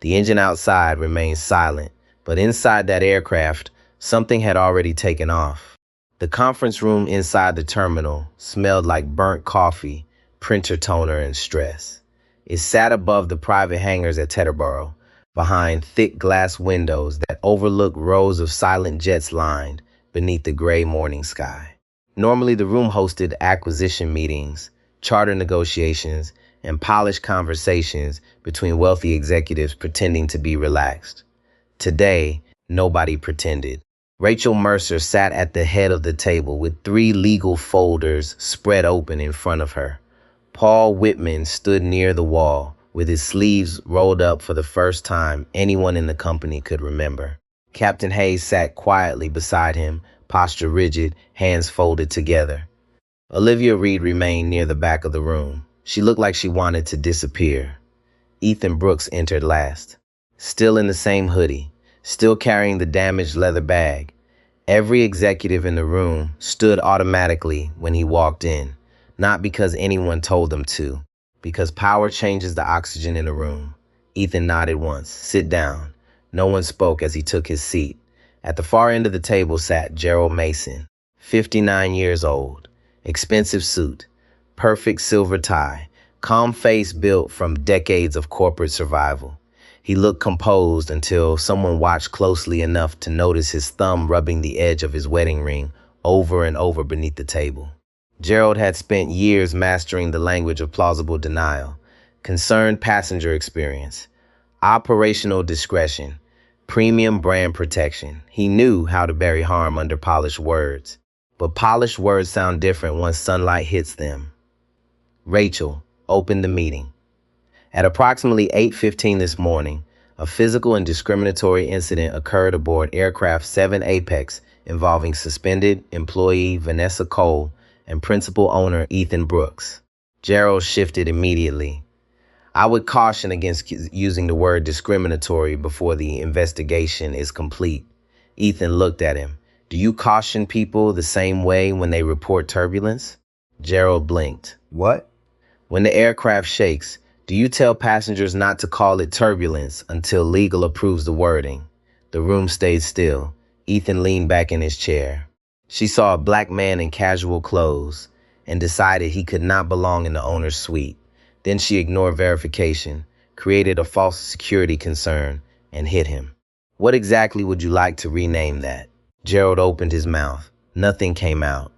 The engine outside remained silent, but inside that aircraft, something had already taken off. The conference room inside the terminal smelled like burnt coffee, printer toner, and stress. It sat above the private hangars at Teterboro, behind thick glass windows that overlooked rows of silent jets lined beneath the gray morning sky. Normally, the room hosted acquisition meetings, charter negotiations, and polished conversations between wealthy executives pretending to be relaxed. Today, nobody pretended. Rachel Mercer sat at the head of the table with 3 legal folders spread open in front of her. Paul Whitman stood near the wall, with his sleeves rolled up for the first time anyone in the company could remember. Captain Hayes sat quietly beside him, posture rigid, hands folded together. Olivia Reed remained near the back of the room. She looked like she wanted to disappear. Ethan Brooks entered last, still in the same hoodie, still carrying the damaged leather bag. Every executive in the room stood automatically when he walked in, not because anyone told them to, because power changes the oxygen in a room. Ethan nodded once. Sit down. No one spoke as he took his seat. At the far end of the table sat Gerald Mason, 59 years old, expensive suit, perfect silver tie, calm face built from decades of corporate survival. He looked composed until someone watched closely enough to notice his thumb rubbing the edge of his wedding ring over and over beneath the table. Gerald had spent years mastering the language of plausible denial, concerned passenger experience, operational discretion, premium brand protection. He knew how to bury harm under polished words, but polished words sound different once sunlight hits them. Rachel opened the meeting. At approximately 8:15 this morning, a physical and discriminatory incident occurred aboard Aircraft 7 Apex involving suspended employee Vanessa Cole and principal owner Ethan Brooks. Gerald shifted immediately. I would caution against using the word discriminatory before the investigation is complete. Ethan looked at him. Do you caution people the same way when they report turbulence? Gerald blinked. What? When the aircraft shakes, do you tell passengers not to call it turbulence until legal approves the wording? The room stayed still. Ethan leaned back in his chair. She saw a black man in casual clothes and decided he could not belong in the owner's suite. Then she ignored verification, created a false security concern, and hit him. What exactly would you like to rename that? Gerald opened his mouth. Nothing came out.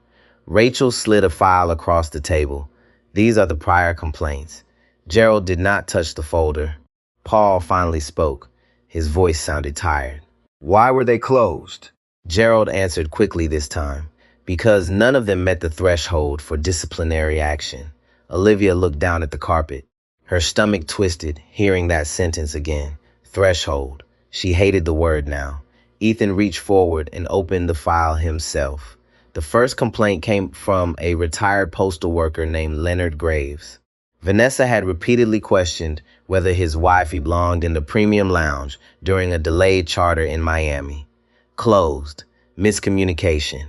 Rachel slid a file across the table. These are the prior complaints. Gerald did not touch the folder. Paul finally spoke. His voice sounded tired. Why were they closed? Gerald answered quickly this time. Because none of them met the threshold for disciplinary action. Olivia looked down at the carpet. Her stomach twisted, hearing that sentence again. Threshold. She hated the word now. Ethan reached forward and opened the file himself. The first complaint came from a retired postal worker named Leonard Graves. Vanessa had repeatedly questioned whether his wife belonged in the premium lounge during a delayed charter in Miami. Closed. Miscommunication.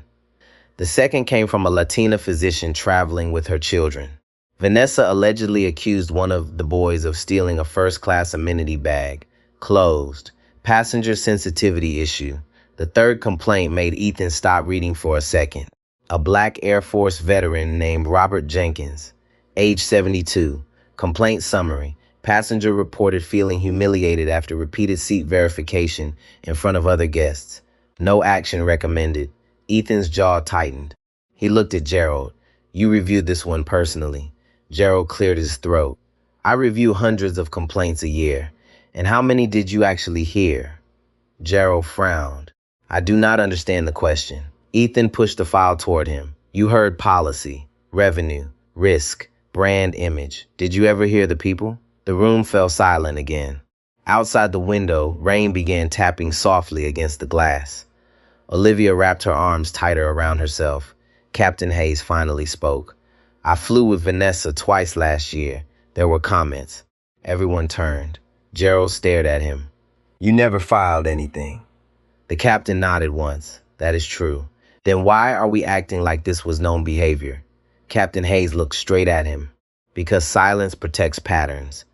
The second came from a Latina physician traveling with her children. Vanessa allegedly accused one of the boys of stealing a first-class amenity bag. Closed. Passenger sensitivity issue. The third complaint made Ethan stop reading for a second. A black Air Force veteran named Robert Jenkins, age 72. Complaint summary. Passenger reported feeling humiliated after repeated seat verification in front of other guests. No action recommended. Ethan's jaw tightened. He looked at Gerald. You reviewed this one personally. Gerald cleared his throat. I review hundreds of complaints a year. And how many did you actually hear? Gerald frowned. I do not understand the question. Ethan pushed the file toward him. You heard policy, revenue, risk, brand image. Did you ever hear the people? The room fell silent again. Outside the window, rain began tapping softly against the glass. Olivia wrapped her arms tighter around herself. Captain Hayes finally spoke. I flew with Vanessa twice last year. There were comments. Everyone turned. Gerald stared at him. You never filed anything. The captain nodded once. That is true. Then why are we acting like this was known behavior? Captain Hayes looked straight at him. Because silence protects patterns.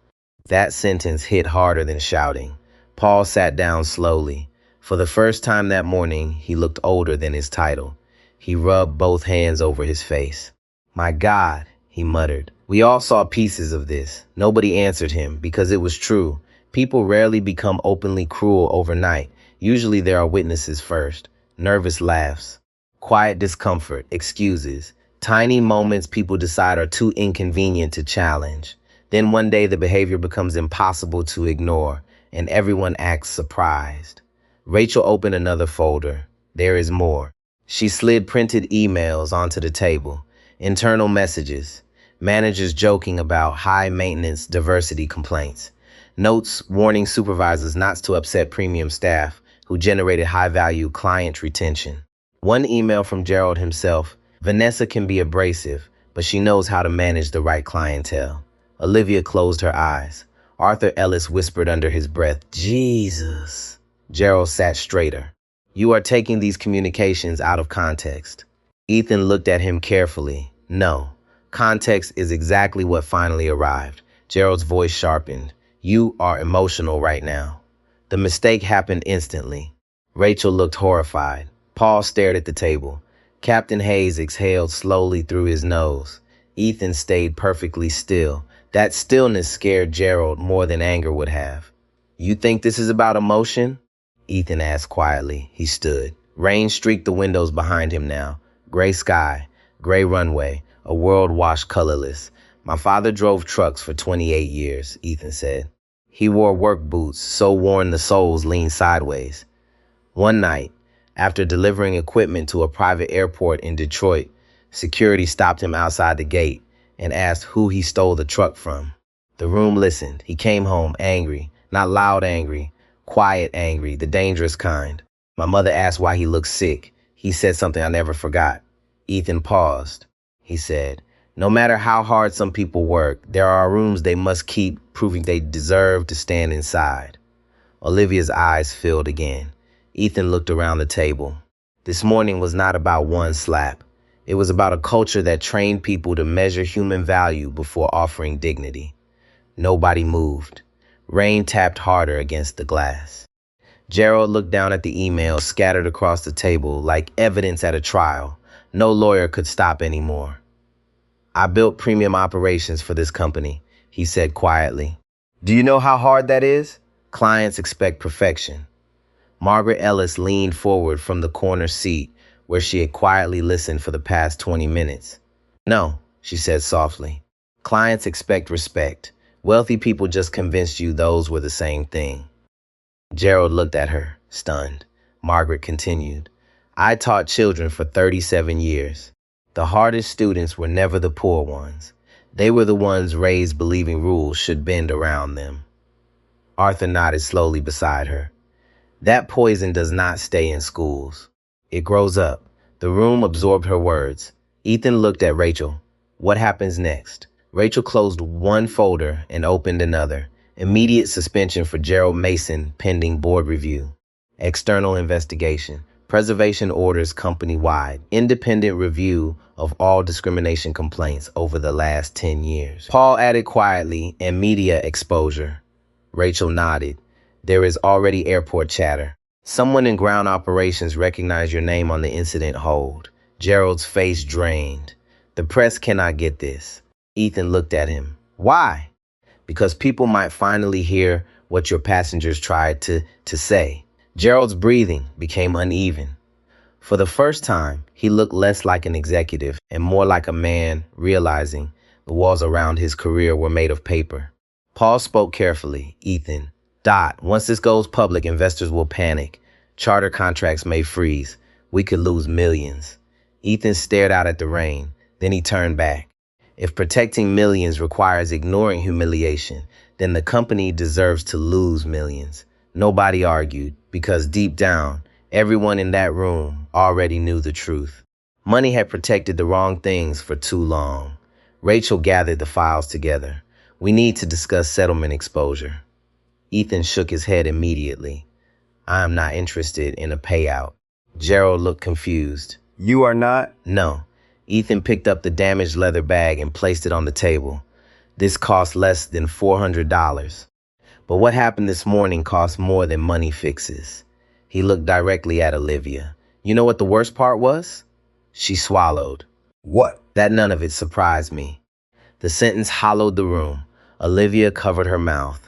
That sentence hit harder than shouting. Paul sat down slowly. For the first time that morning, he looked older than his title. He rubbed both hands over his face. My God, he muttered. We all saw pieces of this. Nobody answered him because it was true. People rarely become openly cruel overnight. Usually there are witnesses first. Nervous laughs. Quiet discomfort. Excuses. Tiny moments people decide are too inconvenient to challenge. Then one day the behavior becomes impossible to ignore, and everyone acts surprised. Rachel opened another folder. There is more. She slid printed emails onto the table. Internal messages. Managers joking about high-maintenance diversity complaints. Notes warning supervisors not to upset premium staff who generated high-value client retention. One email from Gerald himself. Vanessa can be abrasive, but she knows how to manage the right clientele. Olivia closed her eyes. Arthur Ellis whispered under his breath, Jesus. Gerald sat straighter. You are taking these communications out of context. Ethan looked at him carefully. No, context is exactly what finally arrived. Gerald's voice sharpened. You are emotional right now. The mistake happened instantly. Rachel looked horrified. Paul stared at the table. Captain Hayes exhaled slowly through his nose. Ethan stayed perfectly still. That stillness scared Gerald more than anger would have. You think this is about emotion? Ethan asked quietly. He stood. Rain streaked the windows behind him now. Gray sky, gray runway, a world washed colorless. My father drove trucks for 28 years, Ethan said. He wore work boots, so worn the soles leaned sideways. One night, after delivering equipment to a private airport in Detroit, security stopped him outside the gate and asked who he stole the truck from. The room listened. He came home angry, not loud angry, quiet angry, the dangerous kind. My mother asked why he looked sick. He said something I never forgot. Ethan paused. He said, no matter how hard some people work, there are rooms they must keep, proving they deserve to stand inside. Olivia's eyes filled again. Ethan looked around the table. This morning was not about one slap. It was about a culture that trained people to measure human value before offering dignity. Nobody moved. Rain tapped harder against the glass. Gerald looked down at the emails scattered across the table like evidence at a trial. No lawyer could stop anymore. I built premium operations for this company, he said quietly. Do you know how hard that is? Clients expect perfection. Margaret Ellis leaned forward from the corner seat where she had quietly listened for the past 20 minutes. No, she said softly. Clients expect respect. Wealthy people just convinced you those were the same thing. Gerald looked at her, stunned. Margaret continued. I taught children for 37 years. The hardest students were never the poor ones. They were the ones raised believing rules should bend around them. Arthur nodded slowly beside her. That poison does not stay in schools. It grows up. The room absorbed her words. Ethan looked at Rachel. What happens next? Rachel closed one folder and opened another. Immediate suspension for Gerald Mason pending board review. External investigation. Preservation orders company-wide. Independent review of all discrimination complaints over the last 10 years. Paul added quietly, and media exposure. Rachel nodded. There is already airport chatter. Someone in ground operations recognized your name on the incident hold. Gerald's face drained. The press cannot get this. Ethan looked at him. Why? Because people might finally hear what your passengers tried to say. Gerald's breathing became uneven. For the first time, he looked less like an executive and more like a man realizing the walls around his career were made of paper. Paul spoke carefully. Ethan. Once this goes public, investors will panic. Charter contracts may freeze. We could lose millions. Ethan stared out at the rain. Then he turned back. If protecting millions requires ignoring humiliation, then the company deserves to lose millions. Nobody argued, because deep down, everyone in that room already knew the truth. Money had protected the wrong things for too long. Rachel gathered the files together. We need to discuss settlement exposure. Ethan shook his head immediately. I am not interested in a payout. Gerald looked confused. You are not? No. Ethan picked up the damaged leather bag and placed it on the table. This cost less than $400. But what happened this morning cost more than money fixes. He looked directly at Olivia. You know what the worst part was? She swallowed. What? That none of it surprised me. The sentence hollowed the room. Olivia covered her mouth.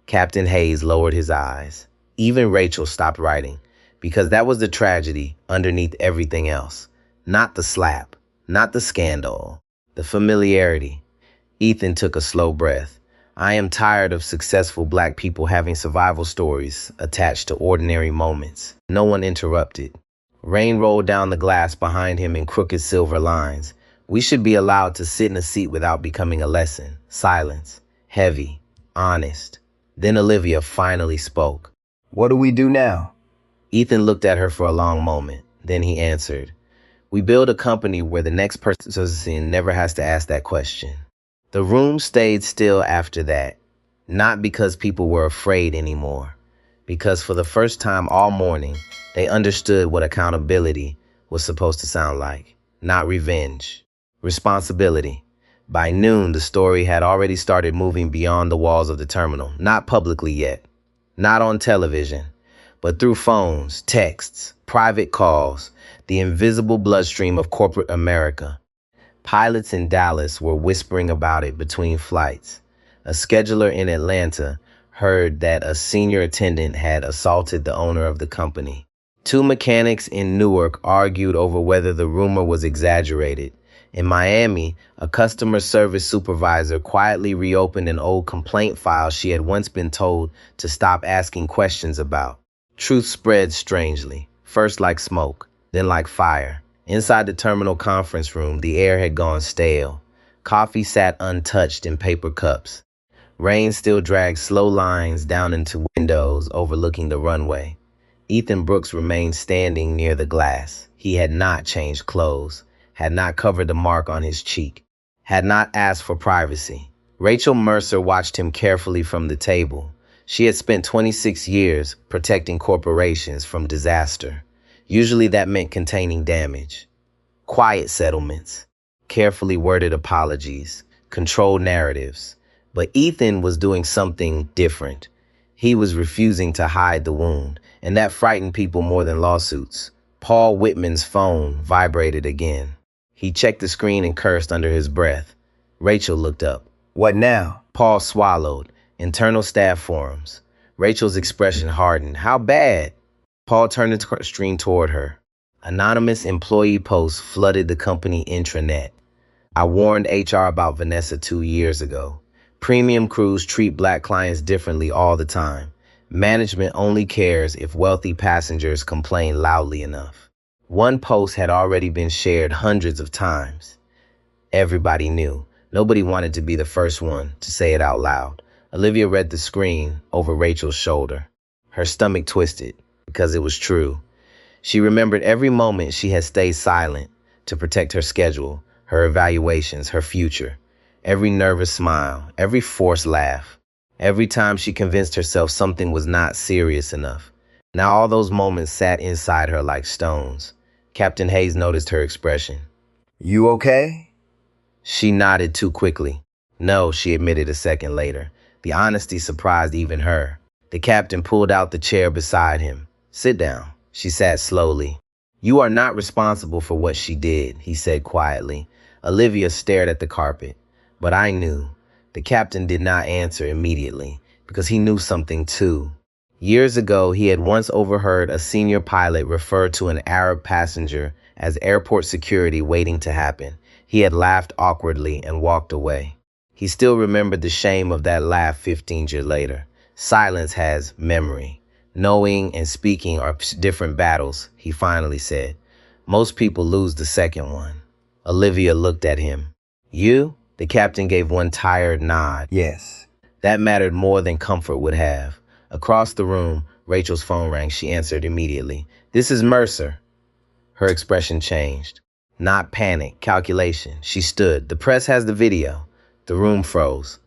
Captain Hayes lowered his eyes. Even Rachel stopped writing, because that was the tragedy underneath everything else. Not the slap, not the scandal, the familiarity. Ethan took a slow breath. I am tired of successful Black people having survival stories attached to ordinary moments. No one interrupted. Rain rolled down the glass behind him in crooked silver lines. We should be allowed to sit in a seat without becoming a lesson. Silence. Heavy. Honest. Then Olivia finally spoke. What do we do now? Ethan looked at her for a long moment. Then he answered, "We build a company where the next person never has to ask that question." The room stayed still after that, not because people were afraid anymore, because for the first time all morning, they understood what accountability was supposed to sound like. Not revenge. Responsibility. By noon, the story had already started moving beyond the walls of the terminal, not publicly yet, not on television, but through phones, texts, private calls, the invisible bloodstream of corporate America. Pilots in Dallas were whispering about it between flights. A scheduler in Atlanta heard that a senior attendant had assaulted the owner of the company. Two mechanics in Newark argued over whether the rumor was exaggerated. In Miami, a customer service supervisor quietly reopened an old complaint file she had once been told to stop asking questions about. Truth spread strangely, first like smoke, then like fire. Inside the terminal conference room, the air had gone stale. Coffee sat untouched in paper cups. Rain still dragged slow lines down into windows overlooking the runway. Ethan Brooks remained standing near the glass. He had not changed clothes, had not covered the mark on his cheek, had not asked for privacy. Rachel Mercer watched him carefully from the table. She had spent 26 years protecting corporations from disaster. Usually that meant containing damage. Quiet settlements, carefully worded apologies, controlled narratives. But Ethan was doing something different. He was refusing to hide the wound, and that frightened people more than lawsuits. Paul Whitman's phone vibrated again. He checked the screen and cursed under his breath. Rachel looked up. What now? Paul swallowed. Internal staff forums. Rachel's expression hardened. How bad? Paul turned the screen toward her. Anonymous employee posts flooded the company intranet. I warned HR about Vanessa 2 years ago. Premium crews treat black clients differently all the time. Management only cares if wealthy passengers complain loudly enough. One post had already been shared hundreds of times. Everybody knew. Nobody wanted to be the first one to say it out loud. Olivia read the screen over Rachel's shoulder. Her stomach twisted because it was true. She remembered every moment she had stayed silent to protect her schedule, her evaluations, her future. Every nervous smile, every forced laugh. Every time she convinced herself something was not serious enough. Now all those moments sat inside her like stones. Captain Hayes noticed her expression. You okay? She nodded too quickly. No, she admitted a second later. The honesty surprised even her. The captain pulled out the chair beside him. Sit down. She sat slowly. You are not responsible for what she did, he said quietly. Olivia stared at the carpet. But I knew. The captain did not answer immediately because he knew something too. Years ago, he had once overheard a senior pilot refer to an Arab passenger as airport security waiting to happen. He had laughed awkwardly and walked away. He still remembered the shame of that laugh 15 years later. Silence has memory. Knowing and speaking are different battles, he finally said. Most people lose the second one. Olivia looked at him. You? The captain gave one tired nod. Yes. That mattered more than comfort would have. Across the room, Rachel's phone rang. She answered immediately. This is Mercer. Her expression changed. Not panic, calculation. She stood. The press has the video. The room froze.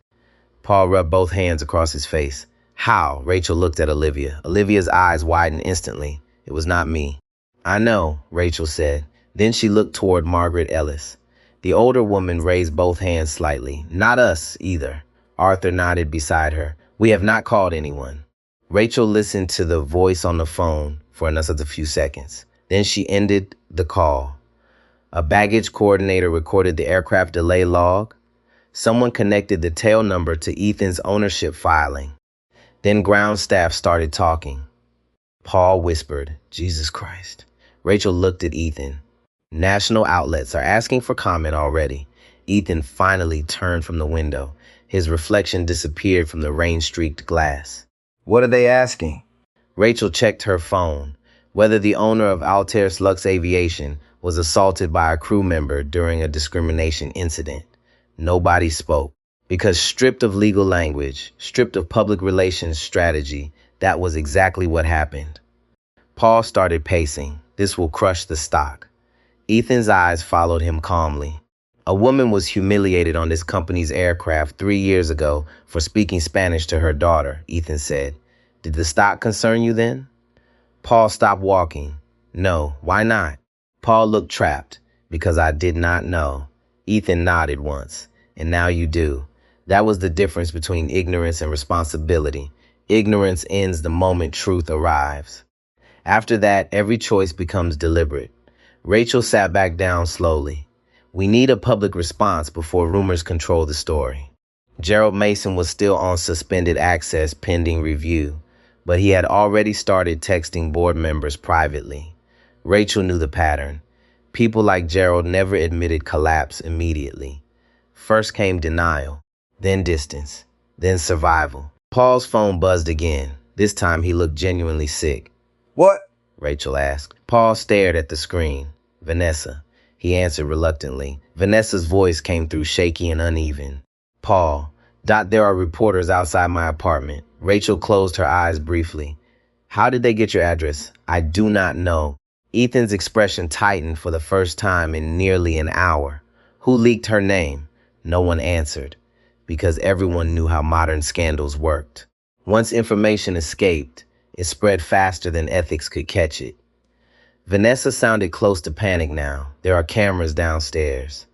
Paul rubbed both hands across his face. How? Rachel looked at Olivia. Olivia's eyes widened instantly. It was not me. I know, Rachel said. Then she looked toward Margaret Ellis. The older woman raised both hands slightly. Not us, either. Arthur nodded beside her. We have not called anyone. Rachel listened to the voice on the phone for another few seconds. Then she ended the call. A baggage coordinator recorded the aircraft delay log. Someone connected the tail number to Ethan's ownership filing. Then ground staff started talking. Paul whispered, Jesus Christ. Rachel looked at Ethan. National outlets are asking for comment already. Ethan finally turned from the window. His reflection disappeared from the rain-streaked glass. What are they asking? Rachel checked her phone. Whether the owner of Altair Lux Aviation was assaulted by a crew member during a discrimination incident. Nobody spoke. Because stripped of legal language, stripped of public relations strategy, that was exactly what happened. Paul started pacing. This will crush the stock. Ethan's eyes followed him calmly. A woman was humiliated on this company's aircraft 3 years ago for speaking Spanish to her daughter, Ethan said. Did the stock concern you then? Paul stopped walking. No, why not? Paul looked trapped. Because I did not know. Ethan nodded once. And now you do. That was the difference between ignorance and responsibility. Ignorance ends the moment truth arrives. After that, every choice becomes deliberate. Rachel sat back down slowly. We need a public response before rumors control the story. Gerald Mason was still on suspended access pending review, but he had already started texting board members privately. Rachel knew the pattern. People like Gerald never admitted collapse immediately. First came denial, then distance, then survival. Paul's phone buzzed again. This time he looked genuinely sick. What? Rachel asked. Paul stared at the screen. Vanessa. He answered reluctantly. Vanessa's voice came through shaky and uneven. Paul. There are reporters outside my apartment. Rachel closed her eyes briefly. How did they get your address? I do not know. Ethan's expression tightened for the first time in nearly an hour. Who leaked her name? No one answered, because everyone knew how modern scandals worked. Once information escaped, it spread faster than ethics could catch it. Vanessa sounded close to panic now. There are cameras downstairs.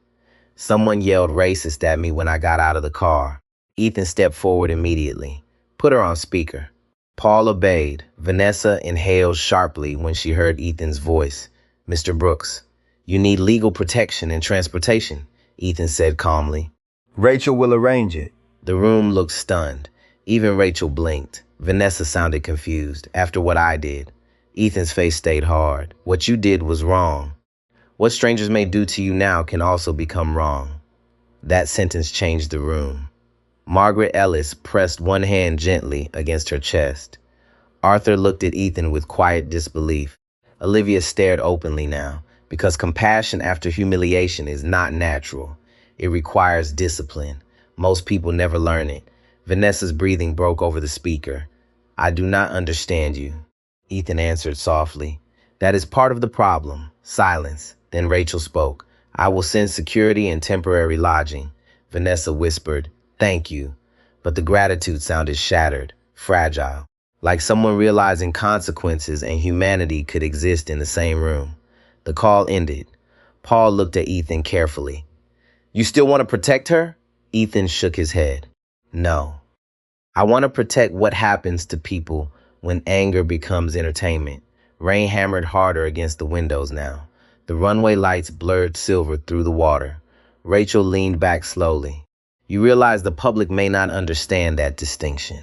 Someone yelled racist at me when I got out of the car. Ethan stepped forward immediately. Put her on speaker. Paul obeyed. Vanessa inhaled sharply when she heard Ethan's voice. Mr. Brooks, you need legal protection and transportation, Ethan said calmly. Rachel will arrange it. The room looked stunned. Even Rachel blinked. Vanessa sounded confused. After what I did. Ethan's face stayed hard. What you did was wrong. What strangers may do to you now can also become wrong. That sentence changed the room. Margaret Ellis pressed one hand gently against her chest. Arthur looked at Ethan with quiet disbelief. Olivia stared openly now, because compassion after humiliation is not natural. It requires discipline. Most people never learn it. Vanessa's breathing broke over the speaker. I do not understand you. Ethan answered softly. That is part of the problem. Silence. Then Rachel spoke. I will send security and temporary lodging. Vanessa whispered, thank you. But the gratitude sounded shattered, fragile, like someone realizing consequences and humanity could exist in the same room. The call ended. Paul looked at Ethan carefully. You still want to protect her? Ethan shook his head. No. I want to protect what happens to people when anger becomes entertainment. Rain hammered harder against the windows now. The runway lights blurred silver through the water. Rachel leaned back slowly. You realize the public may not understand that distinction.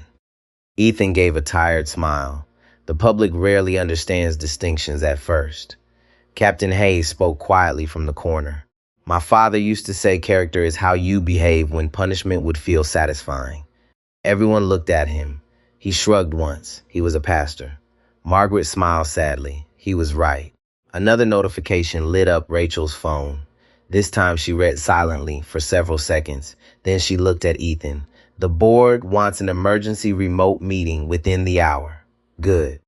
Ethan gave a tired smile. The public rarely understands distinctions at first. Captain Hayes spoke quietly from the corner. My father used to say character is how you behave when punishment would feel satisfying. Everyone looked at him. He shrugged once. He was a pastor. Margaret smiled sadly. He was right. Another notification lit up Rachel's phone. This time she read silently for several seconds. Then she looked at Ethan. The board wants an emergency remote meeting within the hour. Good.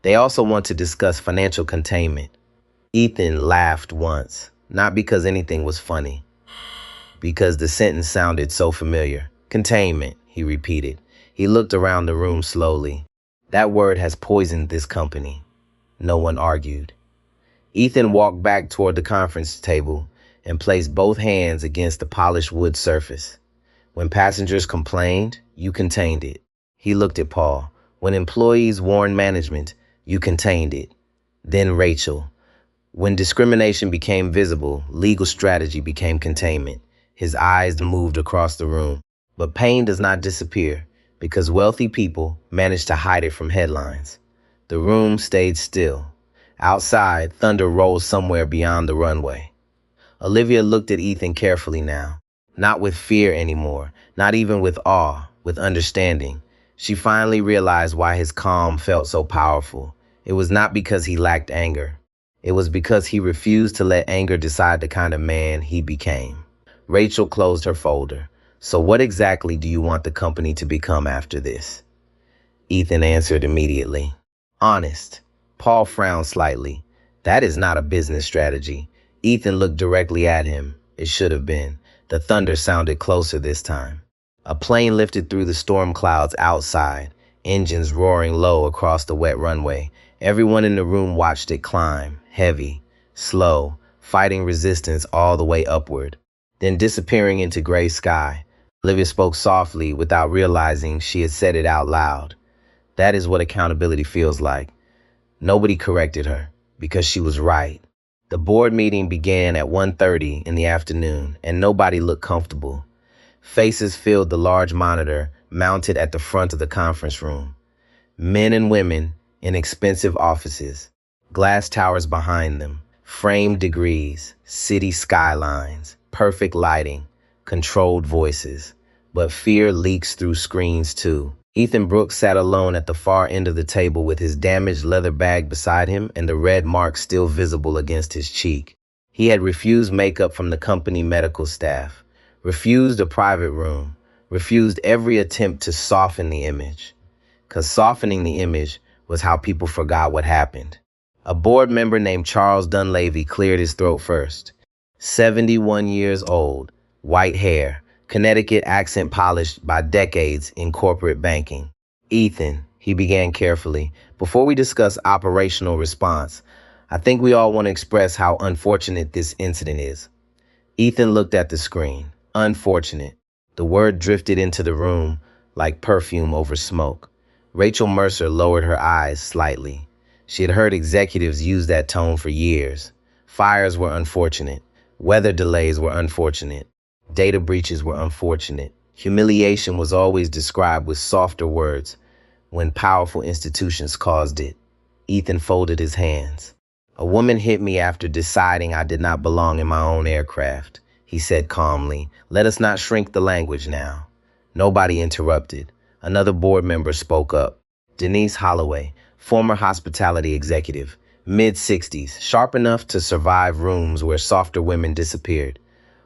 They also want to discuss financial containment. Ethan laughed once, not because anything was funny, because the sentence sounded so familiar. Containment, he repeated. He looked around the room slowly. That word has poisoned this company. No one argued. Ethan walked back toward the conference table and placed both hands against the polished wood surface. When passengers complained, you contained it. He looked at Paul. When employees warned management, you contained it. Then Rachel. When discrimination became visible, legal strategy became containment. His eyes moved across the room. But pain does not disappear because wealthy people manage to hide it from headlines. The room stayed still. Outside, thunder rolled somewhere beyond the runway. Olivia looked at Ethan carefully now, not with fear anymore, not even with awe, with understanding. She finally realized why his calm felt so powerful. It was not because he lacked anger. It was because he refused to let anger decide the kind of man he became. Rachel closed her folder. So what exactly do you want the company to become after this? Ethan answered immediately. Honest. Paul frowned slightly. That is not a business strategy. Ethan looked directly at him. It should have been. The thunder sounded closer this time. A plane lifted through the storm clouds outside, engines roaring low across the wet runway. Everyone in the room watched it climb, heavy, slow, fighting resistance all the way upward, then disappearing into gray sky. Olivia spoke softly without realizing she had said it out loud. That is what accountability feels like. Nobody corrected her because she was right. The board meeting began at 1:30 in the afternoon, and nobody looked comfortable. Faces filled the large monitor mounted at the front of the conference room. Men and women in expensive offices, glass towers behind them, framed degrees, city skylines, perfect lighting, controlled voices. But fear leaks through screens too. Ethan Brooks sat alone at the far end of the table with his damaged leather bag beside him and the red mark still visible against his cheek. He had refused makeup from the company medical staff, refused a private room, refused every attempt to soften the image. Because softening the image was how people forgot what happened. A board member named Charles Dunleavy cleared his throat first. 71 years old, white hair, Connecticut accent polished by decades in corporate banking. Ethan, he began carefully, before we discuss operational response, I think we all want to express how unfortunate this incident is. Ethan looked at the screen. Unfortunate. The word drifted into the room like perfume over smoke. Rachel Mercer lowered her eyes slightly. She had heard executives use that tone for years. Fires were unfortunate. Weather delays were unfortunate. Data breaches were unfortunate. Humiliation was always described with softer words when powerful institutions caused it. Ethan folded his hands. A woman hit me after deciding I did not belong in my own aircraft, he said calmly. Let us not shrink the language now. Nobody interrupted. Another board member spoke up. Denise Holloway, former hospitality executive, mid-60s, sharp enough to survive rooms where softer women disappeared.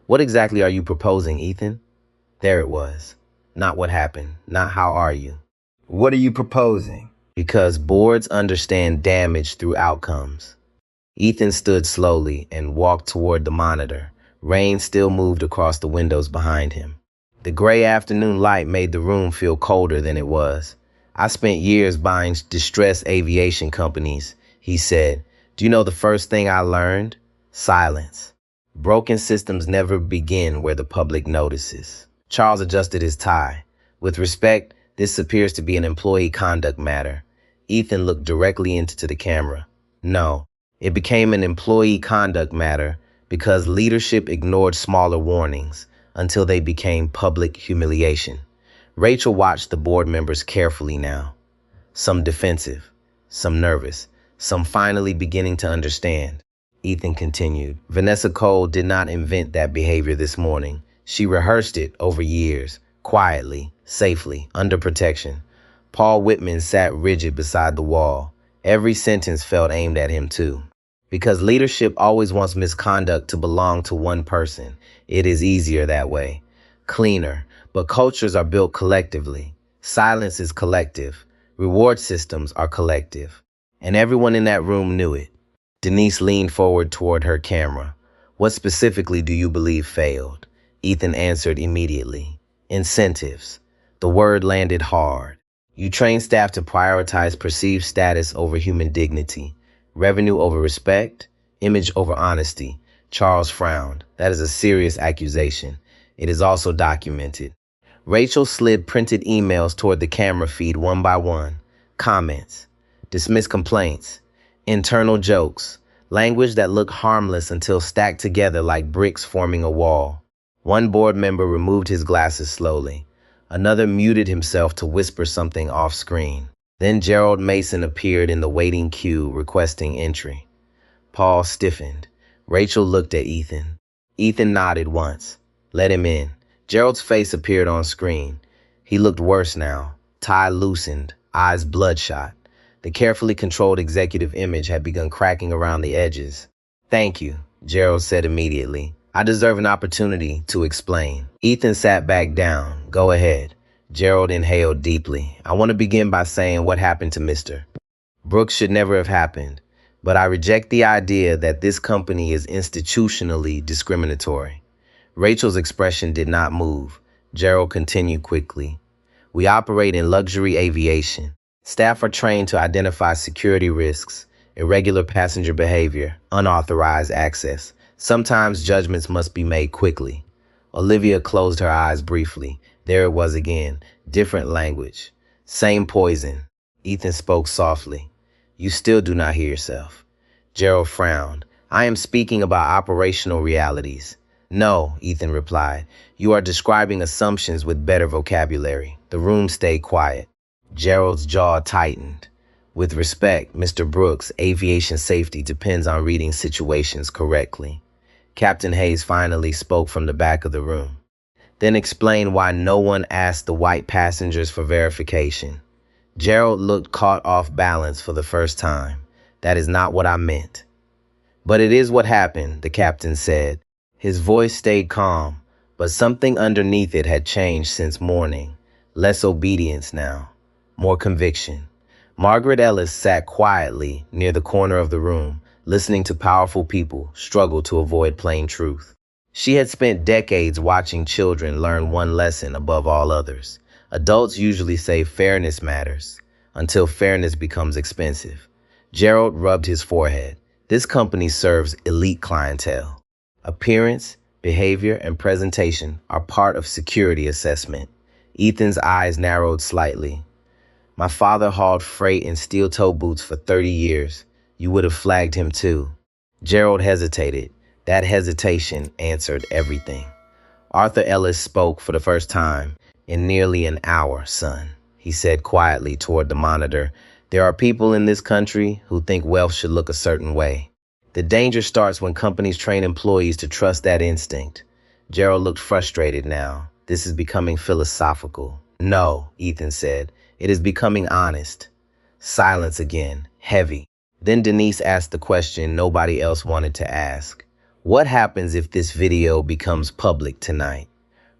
What exactly are you proposing, Ethan? There it was. Not what happened. Not how are you. What are you proposing? Because boards understand damage through outcomes. Ethan stood slowly and walked toward the monitor. Rain still moved across the windows behind him. The gray afternoon light made the room feel colder than it was. I spent years buying distressed aviation companies, he said. Do you know the first thing I learned? Silence. Broken systems never begin where the public notices. Charles adjusted his tie. With respect, this appears to be an employee conduct matter. Ethan looked directly into the camera. No, it became an employee conduct matter because leadership ignored smaller warnings until they became public humiliation. Rachel watched the board members carefully now. Some defensive, some nervous, some finally beginning to understand. Ethan continued. Vanessa Cole did not invent that behavior this morning. She rehearsed it over years, quietly, safely, under protection. Paul Whitman sat rigid beside the wall. Every sentence felt aimed at him too. Because leadership always wants misconduct to belong to one person. It is easier that way. Cleaner. But cultures are built collectively. Silence is collective. Reward systems are collective. And everyone in that room knew it. Denise leaned forward toward her camera. What specifically do you believe failed? Ethan answered immediately. Incentives. The word landed hard. You train staff to prioritize perceived status over human dignity. Revenue over respect. Image over honesty. Charles frowned. That is a serious accusation. It is also documented. Rachel slid printed emails toward the camera feed one by one. Comments. Dismiss complaints. Internal jokes. Language that looked harmless until stacked together like bricks forming a wall. One board member removed his glasses slowly. Another muted himself to whisper something off screen. Then Gerald Mason appeared in the waiting queue requesting entry. Paul stiffened. Rachel looked at Ethan. Ethan nodded once. Let him in. Gerald's face appeared on screen. He looked worse now. Tie loosened, eyes bloodshot. The carefully controlled executive image had begun cracking around the edges. "Thank you," Gerald said immediately. "I deserve an opportunity to explain." Ethan sat back down. "Go ahead." Gerald inhaled deeply. "I want to begin by saying what happened to Mr. Brooks should never have happened, but I reject the idea that this company is institutionally discriminatory." Rachel's expression did not move. Gerald continued quickly. "We operate in luxury aviation. Staff are trained to identify security risks, irregular passenger behavior, unauthorized access. Sometimes judgments must be made quickly." Olivia closed her eyes briefly. There it was again, different language. "Same poison." Ethan spoke softly. "You still do not hear yourself." Gerald frowned. "I am speaking about operational realities." "No," Ethan replied. "You are describing assumptions with better vocabulary." The room stayed quiet. Gerald's jaw tightened. "With respect, Mr. Brooks, aviation safety depends on reading situations correctly." Captain Hayes finally spoke from the back of the room. "Then explain why no one asked the white passengers for verification." Gerald looked caught off balance for the first time. "That is not what I meant." "But it is what happened," the captain said. His voice stayed calm, but something underneath it had changed since morning. Less obedience now, more conviction. Margaret Ellis sat quietly near the corner of the room, listening to powerful people struggle to avoid plain truth. She had spent decades watching children learn one lesson above all others. Adults usually say fairness matters, until fairness becomes expensive. Gerald rubbed his forehead. This company serves elite clientele. Appearance, behavior, and presentation are part of security assessment. Ethan's eyes narrowed slightly. "My father hauled freight in steel-toe boots for 30 years. You would have flagged him too." Gerald hesitated. That hesitation answered everything. Arthur Ellis spoke for the first time. "In nearly an hour, son," he said quietly toward the monitor. "There are people in this country who think wealth should look a certain way. The danger starts when companies train employees to trust that instinct." Gerald looked frustrated now. "This is becoming philosophical." "No," Ethan said. "It is becoming honest." Silence again, heavy. Then Denise asked the question nobody else wanted to ask. "What happens if this video becomes public tonight?"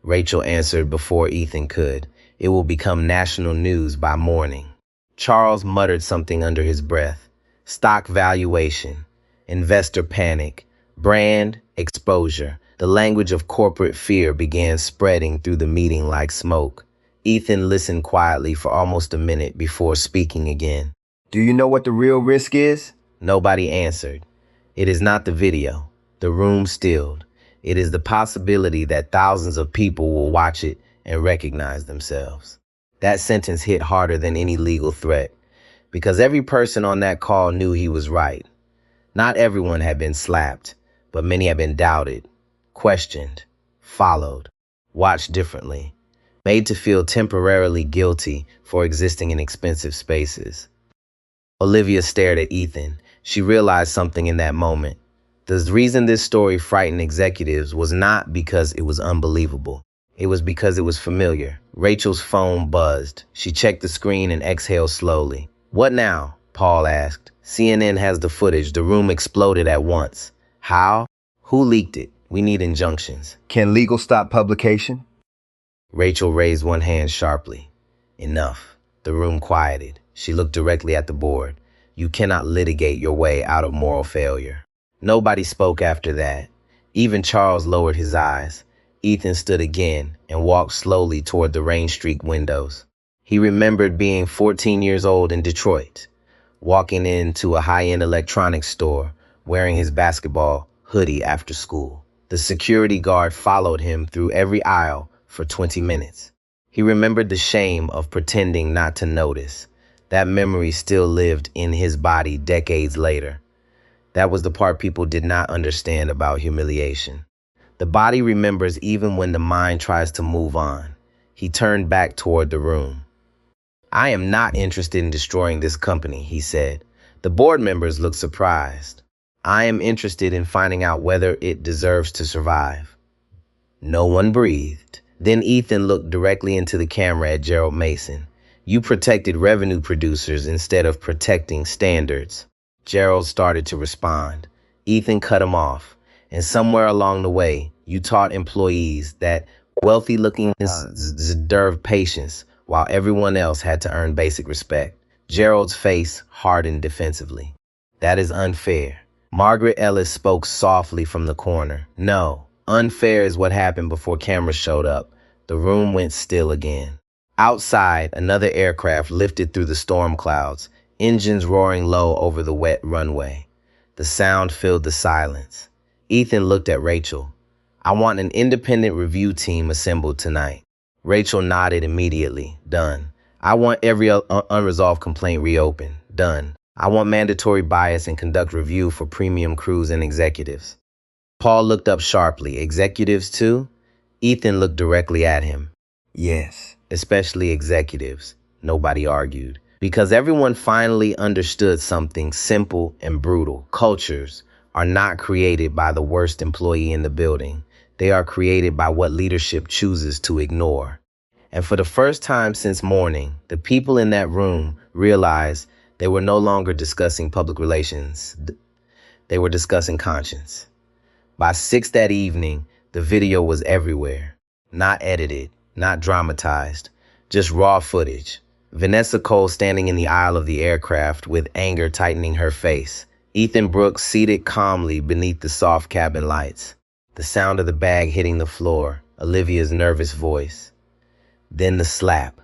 Rachel answered before Ethan could. "It will become national news by morning." Charles muttered something under his breath. Stock valuation, investor panic, brand exposure. The language of corporate fear began spreading through the meeting like smoke. Ethan listened quietly for almost a minute before speaking again. Do you know what the real risk is? Nobody answered. "It is not the video." The room stilled. "It is the possibility that thousands of people will watch it and recognize themselves." That sentence hit harder than any legal threat, because every person on that call knew he was right. Not everyone had been slapped, but many had been doubted, questioned, followed, watched differently, made to feel temporarily guilty for existing in expensive spaces. Olivia stared at Ethan. She realized something in that moment. The reason this story frightened executives was not because it was unbelievable. It was because it was familiar. Rachel's phone buzzed. She checked the screen and exhaled slowly. "What now?" Paul asked. "CNN has the footage. The room exploded at once." "How? Who leaked it? We need injunctions." Can legal stop publication? Rachel raised one hand sharply. "Enough." The room quieted. She looked directly at the board. "You cannot litigate your way out of moral failure." Nobody spoke after that. Even Charles lowered his eyes. Ethan stood again and walked slowly toward the rain-streaked windows. He remembered being 14 years old in Detroit, walking into a high-end electronics store, wearing his basketball hoodie after school. The security guard followed him through every aisle for 20 minutes. He remembered the shame of pretending not to notice. That memory still lived in his body decades later. That was the part people did not understand about humiliation. The body remembers even when the mind tries to move on. He turned back toward the room. "I am not interested in destroying this company," he said. The board members looked surprised. "I am interested in finding out whether it deserves to survive." No one breathed. Then Ethan looked directly into the camera at Gerald Mason. You protected revenue producers instead of protecting standards. Gerald started to respond. Ethan cut him off. And somewhere along the way, you taught employees that wealthy-looking deserved patience, while everyone else had to earn basic respect. Gerald's face hardened defensively. That is unfair. Margaret Ellis spoke softly from the corner. No, unfair is what happened before cameras showed up. The room went still again. Outside, another aircraft lifted through the storm clouds, engines roaring low over the wet runway. The sound filled the silence. Ethan looked at Rachel. I want an independent review team assembled tonight. Rachel nodded immediately. Done. I want every unresolved complaint reopened. Done. I want mandatory bias and conduct review for premium crews and executives. Paul looked up sharply. Executives too? Ethan looked directly at him. Yes. Especially executives. Nobody argued. Because everyone finally understood something simple and brutal. Cultures are not created by the worst employee in the building. They are created by what leadership chooses to ignore. And for the first time since morning, the people in that room realized they were no longer discussing public relations. They were discussing conscience. By 6 that evening, the video was everywhere. Not edited, not dramatized, just raw footage. Vanessa Cole standing in the aisle of the aircraft with anger tightening her face. Ethan Brooks seated calmly beneath the soft cabin lights. The sound of the bag hitting the floor, Olivia's nervous voice. Then the slap.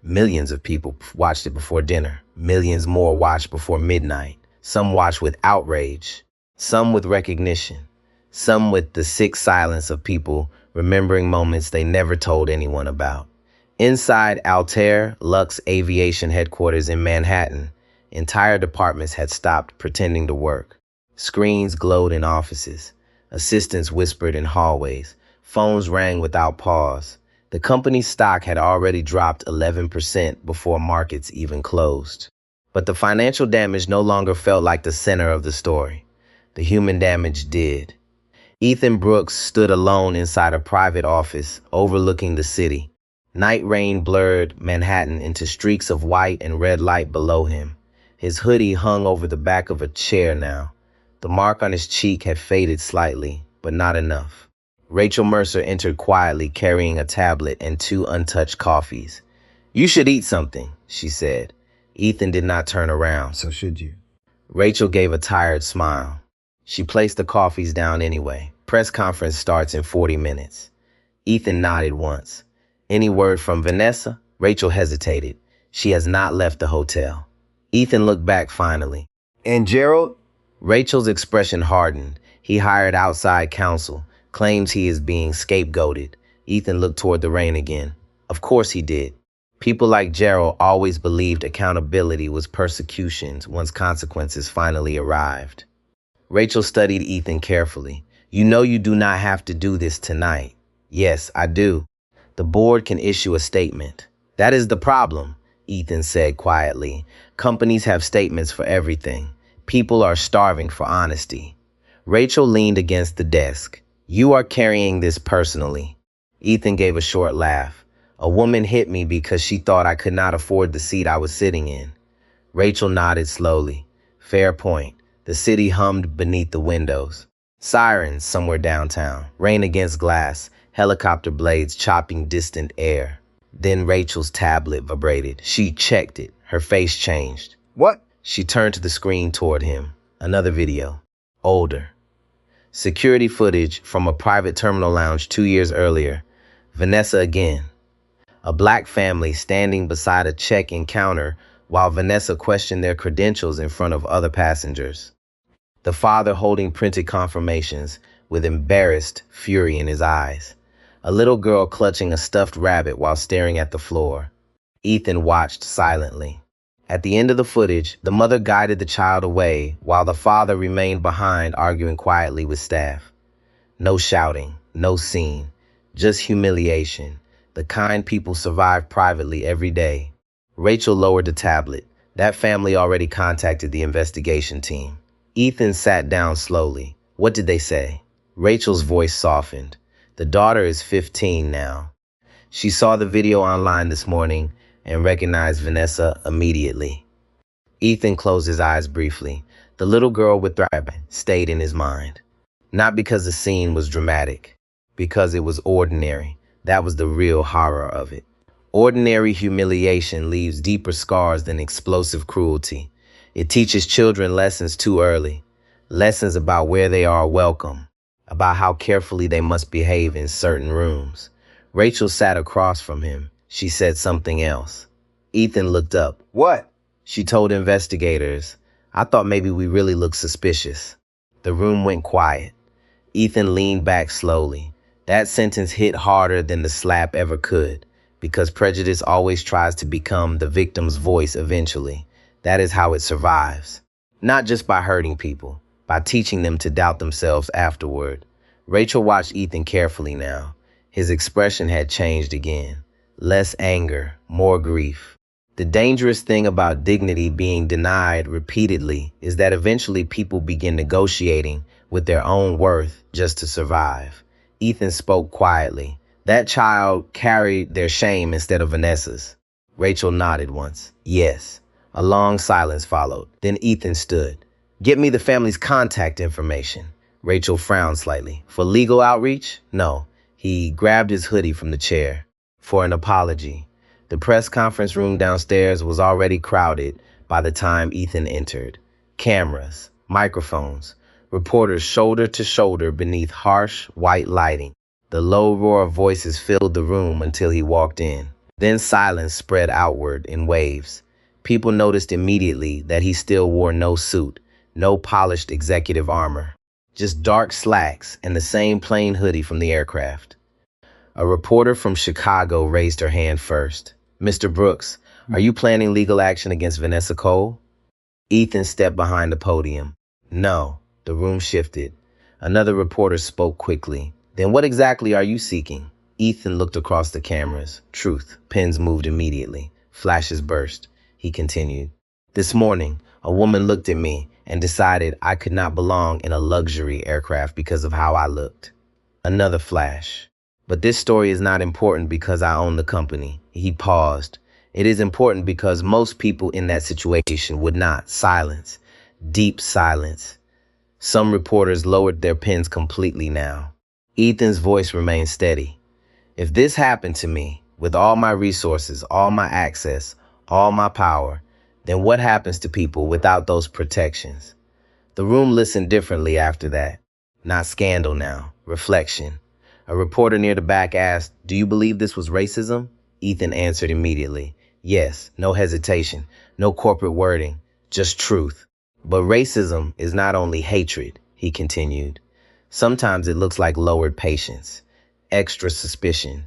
Millions of people watched it before dinner. Millions more watched before midnight. Some watched with outrage. Some with recognition. Some with the sick silence of people remembering moments they never told anyone about. Inside Altair Lux Aviation headquarters in Manhattan, entire departments had stopped pretending to work. Screens glowed in offices. Assistants whispered in hallways. Phones rang without pause. The company's stock had already dropped 11% before markets even closed. But the financial damage no longer felt like the center of the story. The human damage did. Ethan Brooks stood alone inside a private office overlooking the city. Night rain blurred Manhattan into streaks of white and red light below him. His hoodie hung over the back of a chair now. The mark on his cheek had faded slightly, but not enough. Rachel Mercer entered quietly, carrying a tablet and 2 untouched coffees. You should eat something, she said. Ethan did not turn around. So should you? Rachel gave a tired smile. She placed the coffees down anyway. Press conference starts in 40 minutes. Ethan nodded once. Any word from Vanessa? Rachel hesitated. She has not left the hotel. Ethan looked back finally. And Gerald? Rachel's expression hardened. He hired outside counsel. Claims he is being scapegoated. Ethan looked toward the rain again. Of course he did. People like Gerald always believed accountability was persecution once consequences finally arrived. Rachel studied Ethan carefully. You know you do not have to do this tonight. Yes, I do. The board can issue a statement. That is the problem, Ethan said quietly. Companies have statements for everything. People are starving for honesty. Rachel leaned against the desk. You are carrying this personally. Ethan gave a short laugh. A woman hit me because she thought I could not afford the seat I was sitting in. Rachel nodded slowly. Fair point. The city hummed beneath the windows. Sirens somewhere downtown. Rain against glass. Helicopter blades chopping distant air. Then Rachel's tablet vibrated. She checked it. Her face changed. What? She turned to the screen toward him. Another video. Older. Security footage from a private terminal lounge 2 years earlier. Vanessa again. A black family standing beside a check-in counter while Vanessa questioned their credentials in front of other passengers. The father holding printed confirmations with embarrassed fury in his eyes. A little girl clutching a stuffed rabbit while staring at the floor. Ethan watched silently. At the end of the footage, the mother guided the child away while the father remained behind arguing quietly with staff. No shouting, no scene, just humiliation. The kind people survive privately every day. Rachel lowered the tablet. That family already contacted the investigation team. Ethan sat down slowly. What did they say? Rachel's voice softened. The daughter is 15 now. She saw the video online this morning. and recognized Vanessa immediately. Ethan closed his eyes briefly. The little girl with the rabbit stayed in his mind. Not because the scene was dramatic, because it was ordinary. That was the real horror of it. Ordinary humiliation leaves deeper scars than explosive cruelty. It teaches children lessons too early, lessons about where they are welcome, about how carefully they must behave in certain rooms. Rachel sat across from him. She said something else. Ethan looked up. What? She told investigators, "I thought maybe we really looked suspicious." The room went quiet. Ethan leaned back slowly. That sentence hit harder than the slap ever could, because prejudice always tries to become the victim's voice eventually. That is how it survives. Not just by hurting people, by teaching them to doubt themselves afterward. Rachel watched Ethan carefully now. His expression had changed again. Less anger, more grief. The dangerous thing about dignity being denied repeatedly is that eventually people begin negotiating with their own worth just to survive. Ethan spoke quietly. That child carried their shame instead of Vanessa's. Rachel nodded once. Yes. A long silence followed. Then Ethan stood. "Get me the family's contact information." Rachel frowned slightly. "For legal outreach?" "No." He grabbed his hoodie from the chair. "For an apology." The press conference room downstairs was already crowded by the time Ethan entered. Cameras, microphones, reporters shoulder to shoulder beneath harsh, white lighting. The low roar of voices filled the room until he walked in. Then silence spread outward in waves. People noticed immediately that he still wore no suit, no polished executive armor, just dark slacks and the same plain hoodie from the aircraft. A reporter from Chicago raised her hand first. "Mr. Brooks, are you planning legal action against Vanessa Cole?" Ethan stepped behind the podium. "No." The room shifted. Another reporter spoke quickly. "Then what exactly are you seeking?" Ethan looked across the cameras. Truth. Pens moved immediately. Flashes burst. He continued. "This morning, a woman looked at me and decided I could not belong in a luxury aircraft because of how I looked." Another flash. "But this story is not important because I own the company." He paused. "It is important because most people in that situation would not." Silence. Deep silence. Some reporters lowered their pens completely now. Ethan's voice remained steady. "If this happened to me, with all my resources, all my access, all my power, then what happens to people without those protections?" The room listened differently after that. Not scandal now, reflection. A reporter near the back asked, "Do you believe this was racism?" Ethan answered immediately. "Yes," no hesitation, no corporate wording, just truth. "But racism is not only hatred," he continued. "Sometimes it looks like lowered patience, extra suspicion,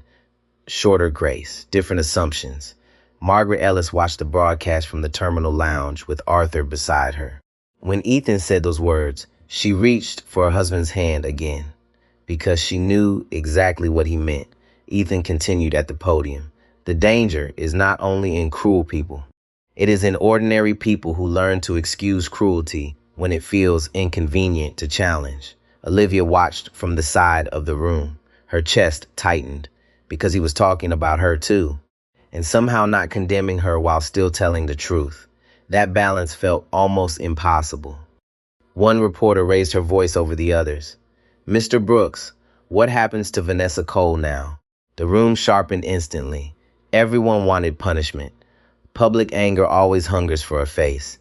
shorter grace, different assumptions." Margaret Ellis watched the broadcast from the terminal lounge with Arthur beside her. When Ethan said those words, she reached for her husband's hand again, because she knew exactly what he meant. Ethan continued at the podium. "The danger is not only in cruel people. It is in ordinary people who learn to excuse cruelty when it feels inconvenient to challenge." Olivia watched from the side of the room. Her chest tightened, because he was talking about her too, and somehow not condemning her while still telling the truth. That balance felt almost impossible. One reporter raised her voice over the others. "Mr. Brooks, what happens to Vanessa Cole now?" The room sharpened instantly. Everyone wanted punishment. Public anger always hungers for a face.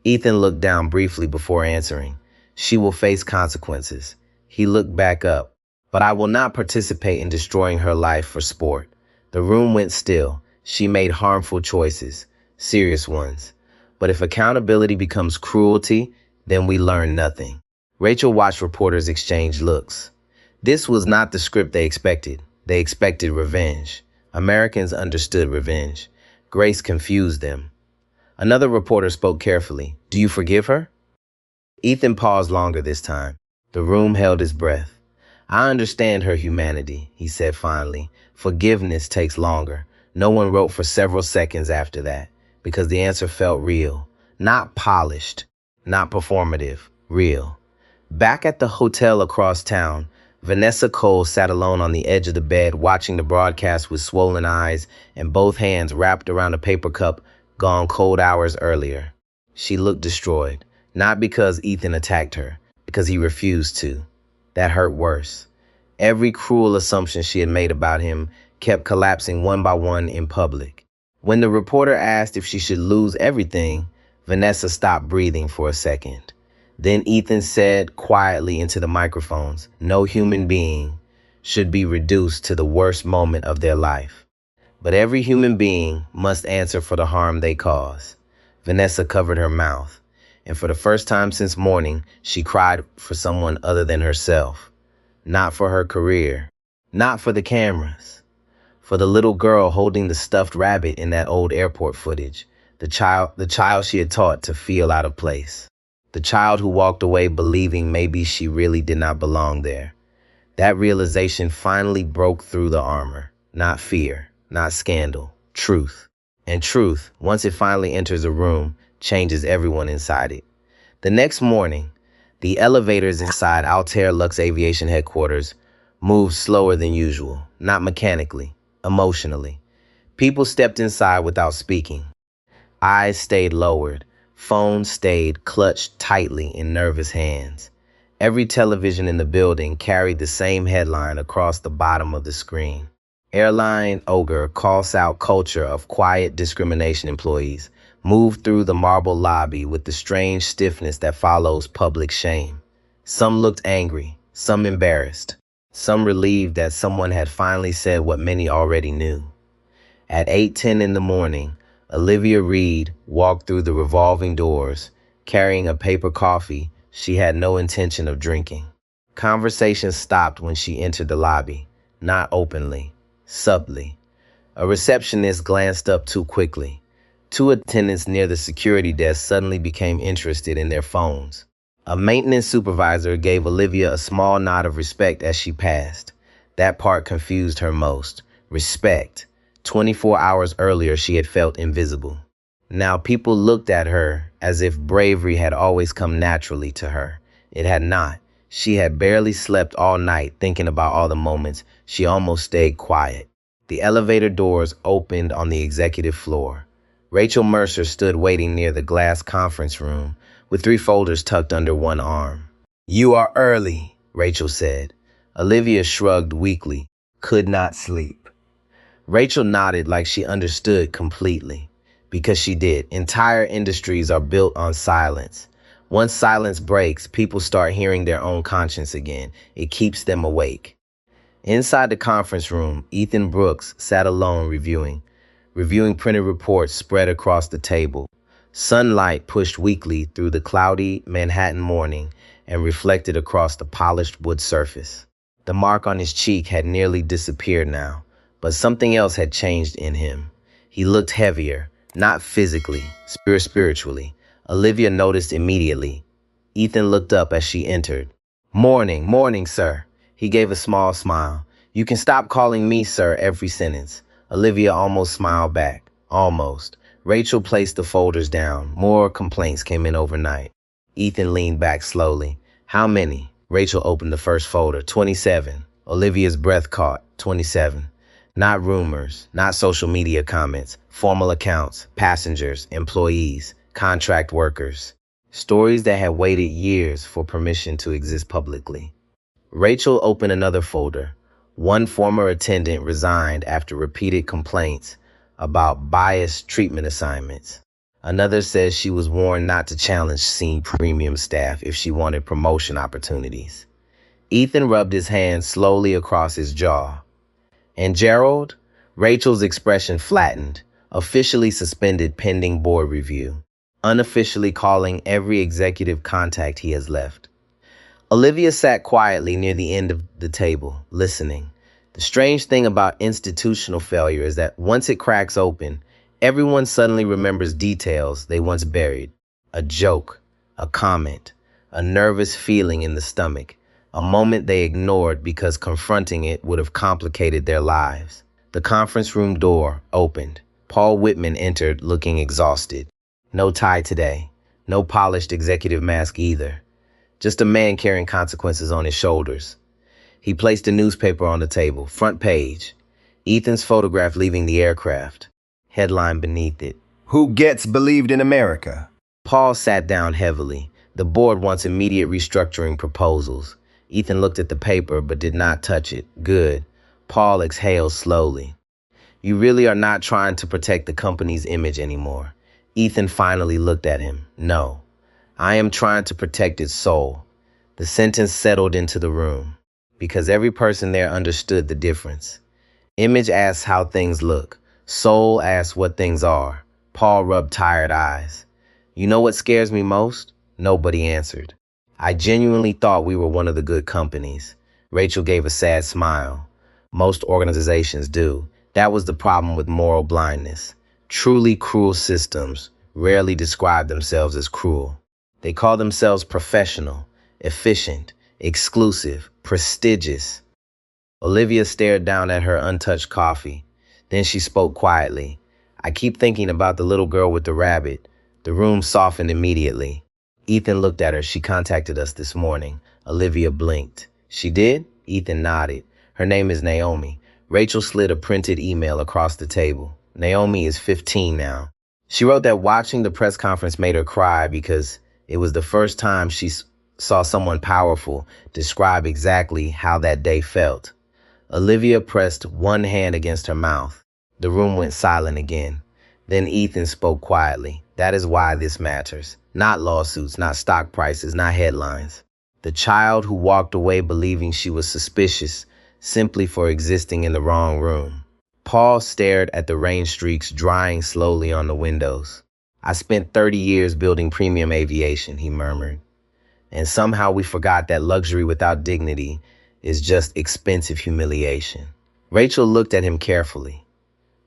Ethan looked down briefly before answering. "She will face consequences." He looked back up. "But I will not participate in destroying her life for sport." The room went still. She made harmful choices, serious ones. But if accountability becomes cruelty, then we learn nothing. Rachel watched reporters exchange looks. This was not the script they expected. They expected revenge. Americans understood revenge. Grace confused them. Another reporter spoke carefully. "Do you forgive her?" Ethan paused longer this time. The room held his breath. "I understand her humanity," he said finally. "Forgiveness takes longer." No one wrote for several seconds after that, because the answer felt real. Not polished, not performative, real. Back at the hotel across town, Vanessa Cole sat alone on the edge of the bed, watching the broadcast with swollen eyes and both hands wrapped around a paper cup gone cold hours earlier. She looked destroyed, not because Ethan attacked her, because he refused to. That hurt worse. Every cruel assumption she had made about him kept collapsing one by one in public. When the reporter asked if she should lose everything, Vanessa stopped breathing for a second. Then Ethan said quietly into the microphones, "No human being should be reduced to the worst moment of their life. But every human being must answer for the harm they cause." Vanessa covered her mouth, and for the first time since morning, she cried for someone other than herself. Not for her career, not for the cameras, for the little girl holding the stuffed rabbit in that old airport footage, the child she had taught to feel out of place. The child who walked away believing maybe she really did not belong there. That realization finally broke through the armor. Not fear, not scandal, truth. And truth, once it finally enters a room, changes everyone inside it. The next morning, the elevators inside Altair Lux Aviation headquarters moved slower than usual, not mechanically, emotionally. People stepped inside without speaking. Eyes stayed lowered. Phones stayed clutched tightly in nervous hands. Every television in the building carried the same headline across the bottom of the screen. Airline ogre calls out culture of quiet discrimination. Employees moved through the marble lobby with the strange stiffness that follows public shame. Some looked angry, some embarrassed, some relieved that someone had finally said what many already knew. At 8:10 in the morning, Olivia Reed walked through the revolving doors, carrying a paper coffee she had no intention of drinking. Conversation stopped when she entered the lobby, not openly, subtly. A receptionist glanced up too quickly. Two attendants near the security desk suddenly became interested in their phones. A maintenance supervisor gave Olivia a small nod of respect as she passed. That part confused her most. Respect. 24 hours earlier, she had felt invisible. Now people looked at her as if bravery had always come naturally to her. It had not. She had barely slept all night thinking about all the moments she almost stayed quiet. The elevator doors opened on the executive floor. Rachel Mercer stood waiting near the glass conference room with 3 folders tucked under one arm. "You are early," Rachel said. Olivia shrugged weakly. "Could not sleep." Rachel nodded like she understood completely. Because she did. Entire industries are built on silence. Once silence breaks, people start hearing their own conscience again. It keeps them awake. Inside the conference room, Ethan Brooks sat alone reviewing printed reports spread across the table. Sunlight pushed weakly through the cloudy Manhattan morning and reflected across the polished wood surface. The mark on his cheek had nearly disappeared now, but something else had changed in him. He looked heavier, not physically, spiritually. Olivia noticed immediately. Ethan looked up as she entered. Morning, sir." He gave a small smile. "You can stop calling me sir every sentence." Olivia almost smiled back. Almost. Rachel placed the folders down. More complaints came in overnight. Ethan leaned back slowly. "How many?" Rachel opened the first folder. 27. Olivia's breath caught. 27. Not rumors, not social media comments, formal accounts, passengers, employees, contract workers. Stories that had waited years for permission to exist publicly. Rachel opened another folder. One former attendant resigned after repeated complaints about biased treatment assignments. Another says she was warned not to challenge senior premium staff if she wanted promotion opportunities. Ethan rubbed his hand slowly across his jaw. And Gerald? Rachel's expression flattened, officially suspended pending board review, unofficially calling every executive contact he has left. Olivia sat quietly near the end of the table, listening. The strange thing about institutional failure is that once it cracks open, everyone suddenly remembers details they once buried. A joke, a comment, a nervous feeling in the stomach, a moment they ignored because confronting it would have complicated their lives. The conference room door opened. Paul Whitman entered looking exhausted. No tie today. No polished executive mask either. Just a man carrying consequences on his shoulders. He placed a newspaper on the table, front page. Ethan's photograph leaving the aircraft. Headline beneath it. Who gets believed in America? Paul sat down heavily. The board wants immediate restructuring proposals. Ethan looked at the paper but did not touch it. Good. Paul exhaled slowly. You really are not trying to protect the company's image anymore. Ethan finally looked at him. No. I am trying to protect its soul. The sentence settled into the room because every person there understood the difference. Image asks how things look. Soul asks what things are. Paul rubbed tired eyes. You know what scares me most? Nobody answered. I genuinely thought we were one of the good companies. Rachel gave a sad smile. Most organizations do. That was the problem with moral blindness. Truly cruel systems rarely describe themselves as cruel. They call themselves professional, efficient, exclusive, prestigious. Olivia stared down at her untouched coffee. Then she spoke quietly. I keep thinking about the little girl with the rabbit. The room softened immediately. Ethan looked at her. She contacted us this morning. Olivia blinked. She did? Ethan nodded. Her name is Naomi. Rachel slid a printed email across the table. Naomi is 15 now. She wrote that watching the press conference made her cry because it was the first time she saw someone powerful describe exactly how that day felt. Olivia pressed one hand against her mouth. The room went silent again. Then Ethan spoke quietly. That is why this matters. Not lawsuits, not stock prices, not headlines. The child who walked away believing she was suspicious simply for existing in the wrong room. Paul stared at the rain streaks drying slowly on the windows. I spent 30 years building premium aviation, he murmured. And somehow we forgot that luxury without dignity is just expensive humiliation. Rachel looked at him carefully.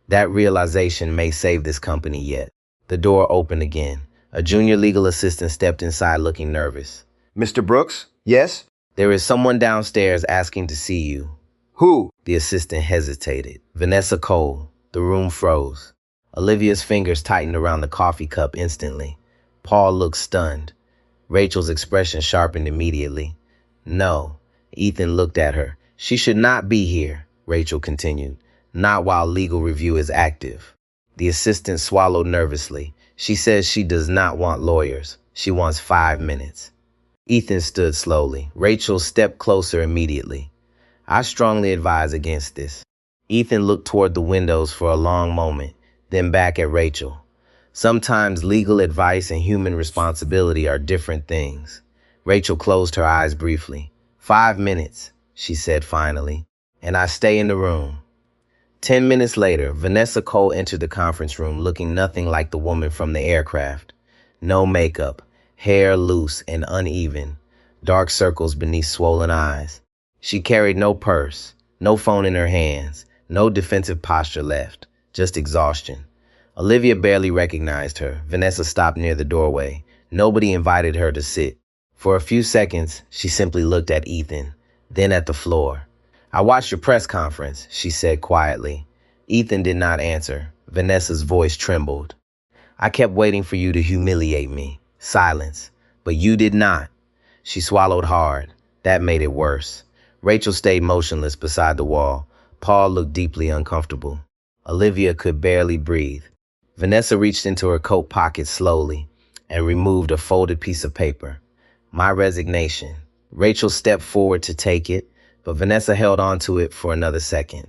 That realization may save this company yet. The door opened again. A junior legal assistant stepped inside looking nervous. Mr. Brooks? Yes? There is someone downstairs asking to see you. Who? The assistant hesitated. Vanessa Cole. The room froze. Olivia's fingers tightened around the coffee cup instantly. Paul looked stunned. Rachel's expression sharpened immediately. No. Ethan looked at her. She should not be here, Rachel continued. Not while legal review is active. The assistant swallowed nervously. She says she does not want lawyers. She wants 5 minutes. Ethan stood slowly. Rachel stepped closer immediately. I strongly advise against this. Ethan looked toward the windows for a long moment, then back at Rachel. Sometimes legal advice and human responsibility are different things. Rachel closed her eyes briefly. 5 minutes, she said finally, and I stay in the room. 10 minutes later, Vanessa Cole entered the conference room looking nothing like the woman from the aircraft. No makeup, hair loose and uneven, dark circles beneath swollen eyes. She carried no purse, no phone in her hands, no defensive posture left, just exhaustion. Olivia barely recognized her. Vanessa stopped near the doorway. Nobody invited her to sit. For a few seconds, she simply looked at Ethan, then at the floor. I watched your press conference, she said quietly. Ethan did not answer. Vanessa's voice trembled. I kept waiting for you to humiliate me. Silence. But you did not. She swallowed hard. That made it worse. Rachel stayed motionless beside the wall. Paul looked deeply uncomfortable. Olivia could barely breathe. Vanessa reached into her coat pocket slowly and removed a folded piece of paper. My resignation. Rachel stepped forward to take it, but Vanessa held on to it for another second.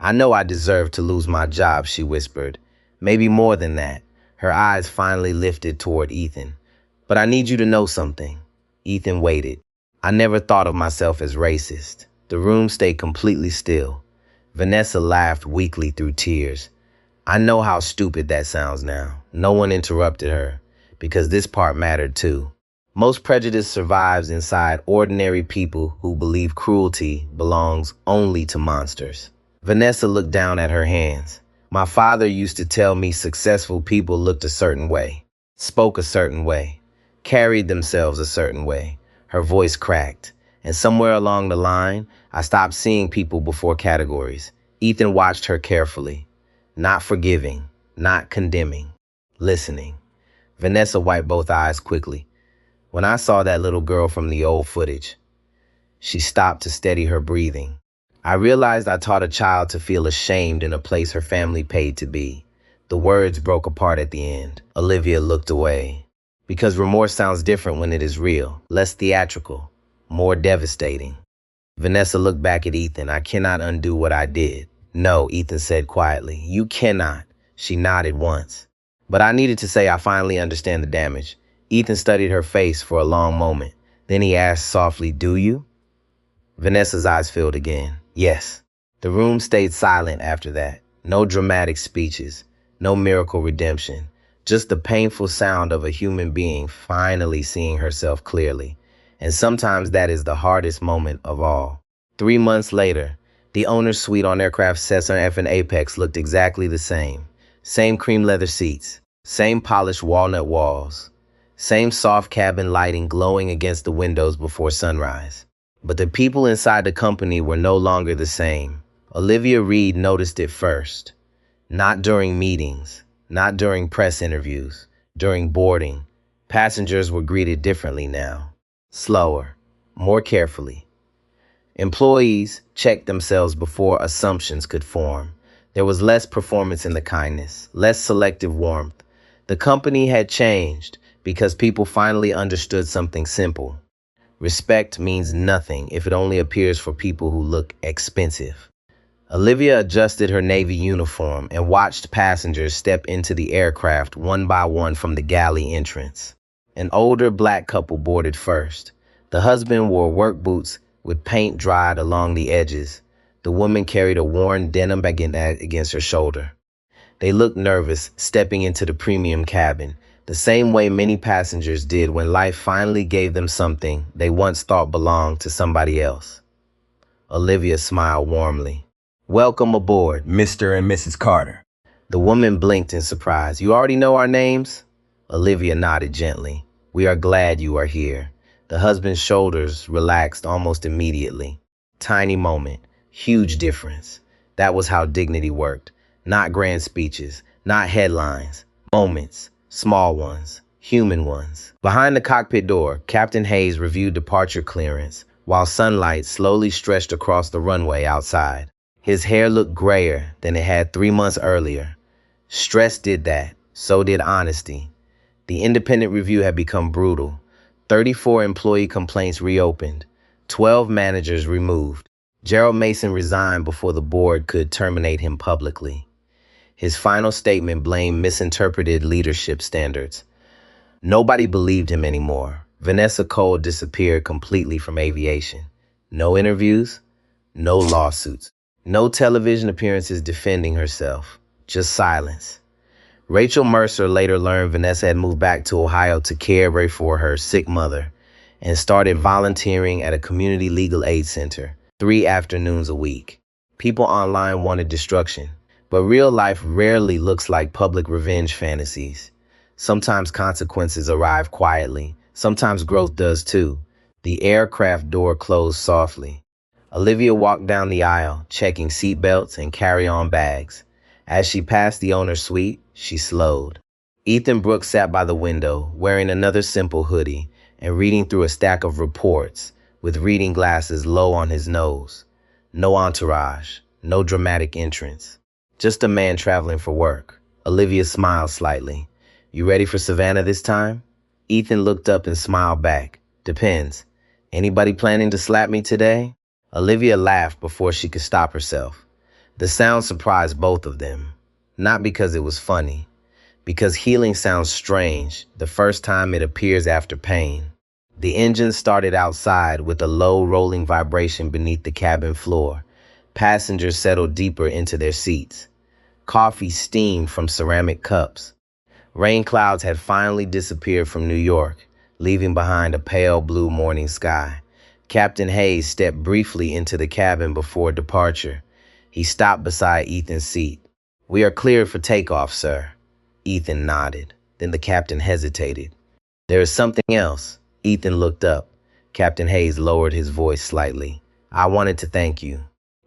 I know I deserve to lose my job, she whispered. Maybe more than that. Her eyes finally lifted toward Ethan. But I need you to know something. Ethan waited. I never thought of myself as racist. The room stayed completely still. Vanessa laughed weakly through tears. I know how stupid that sounds now. No one interrupted her, because this part mattered too. Most prejudice survives inside ordinary people who believe cruelty belongs only to monsters. Vanessa looked down at her hands. My father used to tell me successful people looked a certain way, spoke a certain way, carried themselves a certain way. Her voice cracked, and somewhere along the line, I stopped seeing people before categories. Ethan watched her carefully, not forgiving, not condemning, listening. Vanessa wiped both eyes quickly. When I saw that little girl from the old footage, She stopped to steady her breathing. I realized I taught a child to feel ashamed in a place her family paid to be. The words broke apart at the end. Olivia looked away. Because remorse sounds different when it is real, less theatrical, more devastating. Vanessa looked back at Ethan. I cannot undo what I did. No, Ethan said quietly. You cannot. She nodded once. But I needed to say I finally understand the damage. Ethan studied her face for a long moment. Then he asked softly, do you? Vanessa's eyes filled again. Yes. The room stayed silent after that. No dramatic speeches. No miracle redemption. Just the painful sound of a human being finally seeing herself clearly. And sometimes that is the hardest moment of all. 3 months later, the owner's suite on aircraft Cessna F and Apex looked exactly the same. Same cream leather seats, same polished walnut walls, same soft cabin lighting glowing against the windows before sunrise. But the people inside the company were no longer the same. Olivia Reed noticed it first. Not during meetings, not during press interviews, during boarding. Passengers were greeted differently now. Slower, more carefully. Employees checked themselves before assumptions could form. There was less performance in the kindness, less selective warmth. The company had changed because people finally understood something simple. Respect means nothing if it only appears for people who look expensive. Olivia adjusted her Navy uniform and watched passengers step into the aircraft one by one from the galley entrance. An older black couple boarded first. The husband wore work boots with paint dried along the edges. The woman carried a worn denim bag against her shoulder. They looked nervous, stepping into the premium cabin, the same way many passengers did when life finally gave them something they once thought belonged to somebody else. Olivia smiled warmly. Welcome aboard, Mr. and Mrs. Carter. The woman blinked in surprise. You already know our names? Olivia nodded gently. We are glad you are here. The husband's shoulders relaxed almost immediately. Tiny moment, huge difference. That was how dignity worked. Not grand speeches, not headlines. Moments, small ones, human ones. Behind the cockpit door, Captain Hayes reviewed departure clearance, while sunlight slowly stretched across the runway outside. His hair looked grayer than it had 3 months earlier. Stress did that. So did honesty. The independent review had become brutal. 34 employee complaints reopened. 12 managers removed. Gerald Mason resigned before the board could terminate him publicly. His final statement blamed misinterpreted leadership standards. Nobody believed him anymore. Vanessa Cole disappeared completely from aviation. No interviews, no lawsuits, no television appearances defending herself. Just silence. Rachel Mercer later learned Vanessa had moved back to Ohio to care for her sick mother and started volunteering at a community legal aid center 3 afternoons a week. People online wanted destruction, but real life rarely looks like public revenge fantasies. Sometimes consequences arrive quietly. Sometimes growth does too. The aircraft door closed softly. Olivia walked down the aisle, checking seatbelts and carry-on bags. As she passed the owner's suite, she slowed. Ethan Brooks sat by the window, wearing another simple hoodie and reading through a stack of reports with reading glasses low on his nose. No entourage, no dramatic entrance. Just a man traveling for work. Olivia smiled slightly. You ready for Savannah this time? Ethan looked up and smiled back. Depends. Anybody planning to slap me today? Olivia laughed before she could stop herself. The sound surprised both of them. Not because it was funny, because healing sounds strange the first time it appears after pain. The engine started outside with a low rolling vibration beneath the cabin floor. Passengers settled deeper into their seats. Coffee steamed from ceramic cups. Rain clouds had finally disappeared from New York, leaving behind a pale blue morning sky. Captain Hayes stepped briefly into the cabin before departure. He stopped beside Ethan's seat. We are cleared for takeoff, sir. Ethan nodded. Then the captain hesitated. There is something else. Ethan looked up. Captain Hayes lowered his voice slightly. I wanted to thank you.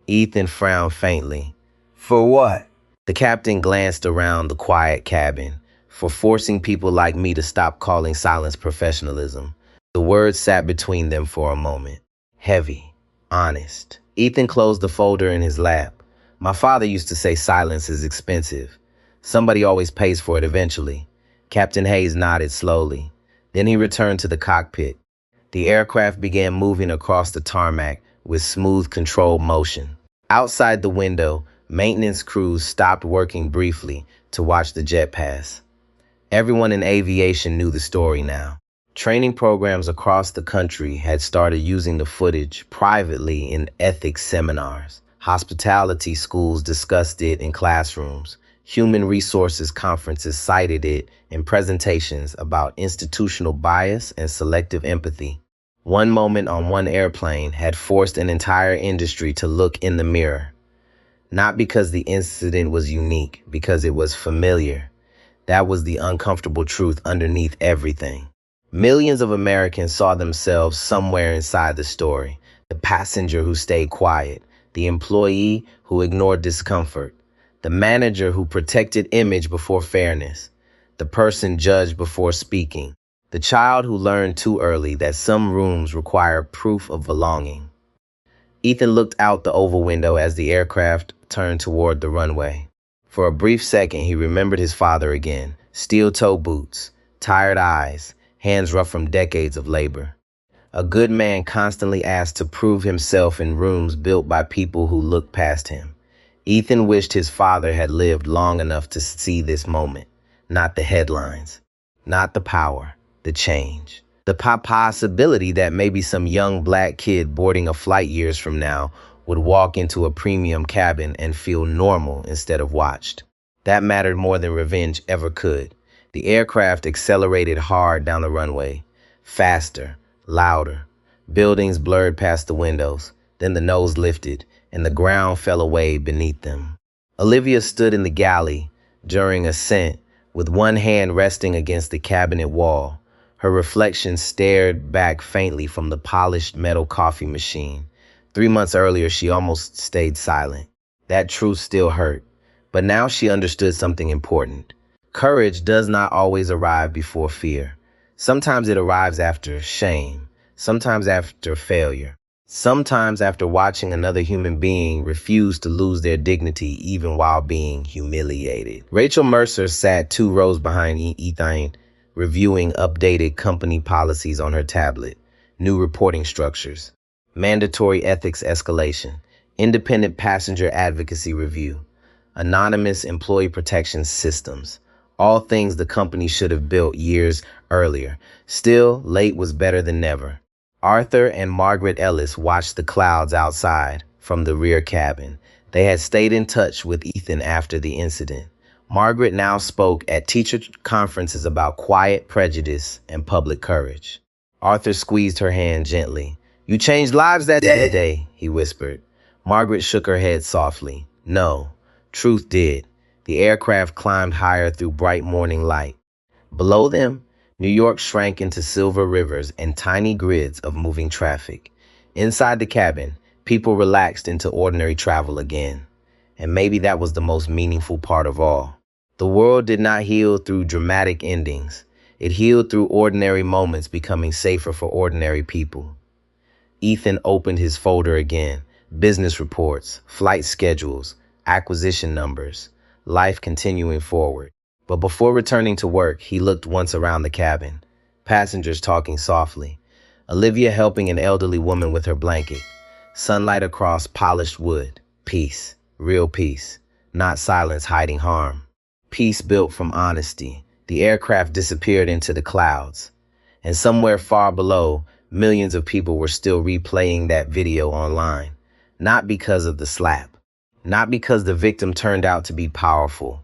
Ethan frowned faintly. For what? The captain glanced around the quiet cabin. For forcing people like me to stop calling silence professionalism. The words sat between them for a moment. heavy, honest. Ethan closed the folder in his lap. My father used to say silence is expensive. Somebody always pays for it eventually. Captain Hayes nodded slowly. Then he returned to the cockpit. The aircraft began moving across the tarmac with smooth, controlled motion. Outside the window, maintenance crews stopped working briefly to watch the jet pass. Everyone in aviation knew the story now. Training programs across the country had started using the footage privately in ethics seminars. Hospitality schools discussed it in classrooms. Human resources conferences cited it in presentations about institutional bias and selective empathy. One moment on one airplane had forced an entire industry to look in the mirror. Not because the incident was unique, because it was familiar. That was the uncomfortable truth underneath everything. Millions of Americans saw themselves somewhere inside the story. The passenger who stayed quiet, the employee who ignored discomfort, the manager who protected image before fairness, the person judged before speaking, the child who learned too early that some rooms require proof of belonging. Ethan looked out the oval window as the aircraft turned toward the runway. For a brief second, he remembered his father again. Steel-toe boots, tired eyes, hands rough from decades of labor. A good man constantly asked to prove himself in rooms built by people who looked past him. Ethan wished his father had lived long enough to see this moment. Not the headlines, not the power, the change. The possibility that maybe some young black kid boarding a flight years from now would walk into a premium cabin and feel normal instead of watched. That mattered more than revenge ever could. The aircraft accelerated hard down the runway, faster, louder. Buildings blurred past the windows. Then the nose lifted, and the ground fell away beneath them. Olivia stood in the galley during ascent, with one hand resting against the cabinet wall. Her reflection stared back faintly from the polished metal coffee machine. 3 months earlier, she almost stayed silent. That truth still hurt. But now she understood something important. Courage does not always arrive before fear. Sometimes it arrives after shame. Sometimes after failure. Sometimes after watching another human being refuse to lose their dignity even while being humiliated. Rachel Mercer sat 2 rows behind Ethan, reviewing updated company policies on her tablet, new reporting structures, mandatory ethics escalation, independent passenger advocacy review, anonymous employee protection systems, all things the company should have built years earlier. Still, late was better than never. Arthur and Margaret Ellis watched the clouds outside from the rear cabin. They had stayed in touch with Ethan after the incident. Margaret now spoke at teacher conferences about quiet prejudice and public courage. Arthur squeezed her hand gently. "You changed lives that day," he whispered. Margaret shook her head softly. "No, truth did." The aircraft climbed higher through bright morning light. Below them, New York shrank into silver rivers and tiny grids of moving traffic. Inside the cabin, people relaxed into ordinary travel again. And maybe that was the most meaningful part of all. The world did not heal through dramatic endings. It healed through ordinary moments becoming safer for ordinary people. Ethan opened his folder again. Business reports, flight schedules, acquisition numbers, life continuing forward. But before returning to work, he looked once around the cabin. Passengers talking softly. Olivia helping an elderly woman with her blanket. Sunlight across polished wood. Peace. Real peace. Not silence hiding harm. Peace built from honesty. The aircraft disappeared into the clouds. And somewhere far below, millions of people were still replaying that video online. Not because of the slap. Not because the victim turned out to be powerful.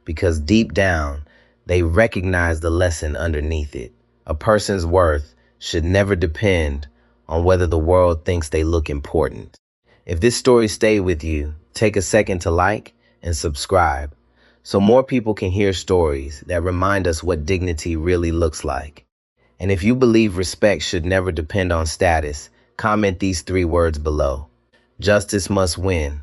Because deep down, they recognize the lesson underneath it. A person's worth should never depend on whether the world thinks they look important. If this story stayed with you, take a second to like and subscribe so more people can hear stories that remind us what dignity really looks like. And if you believe respect should never depend on status, comment these 3 words below. Justice must win.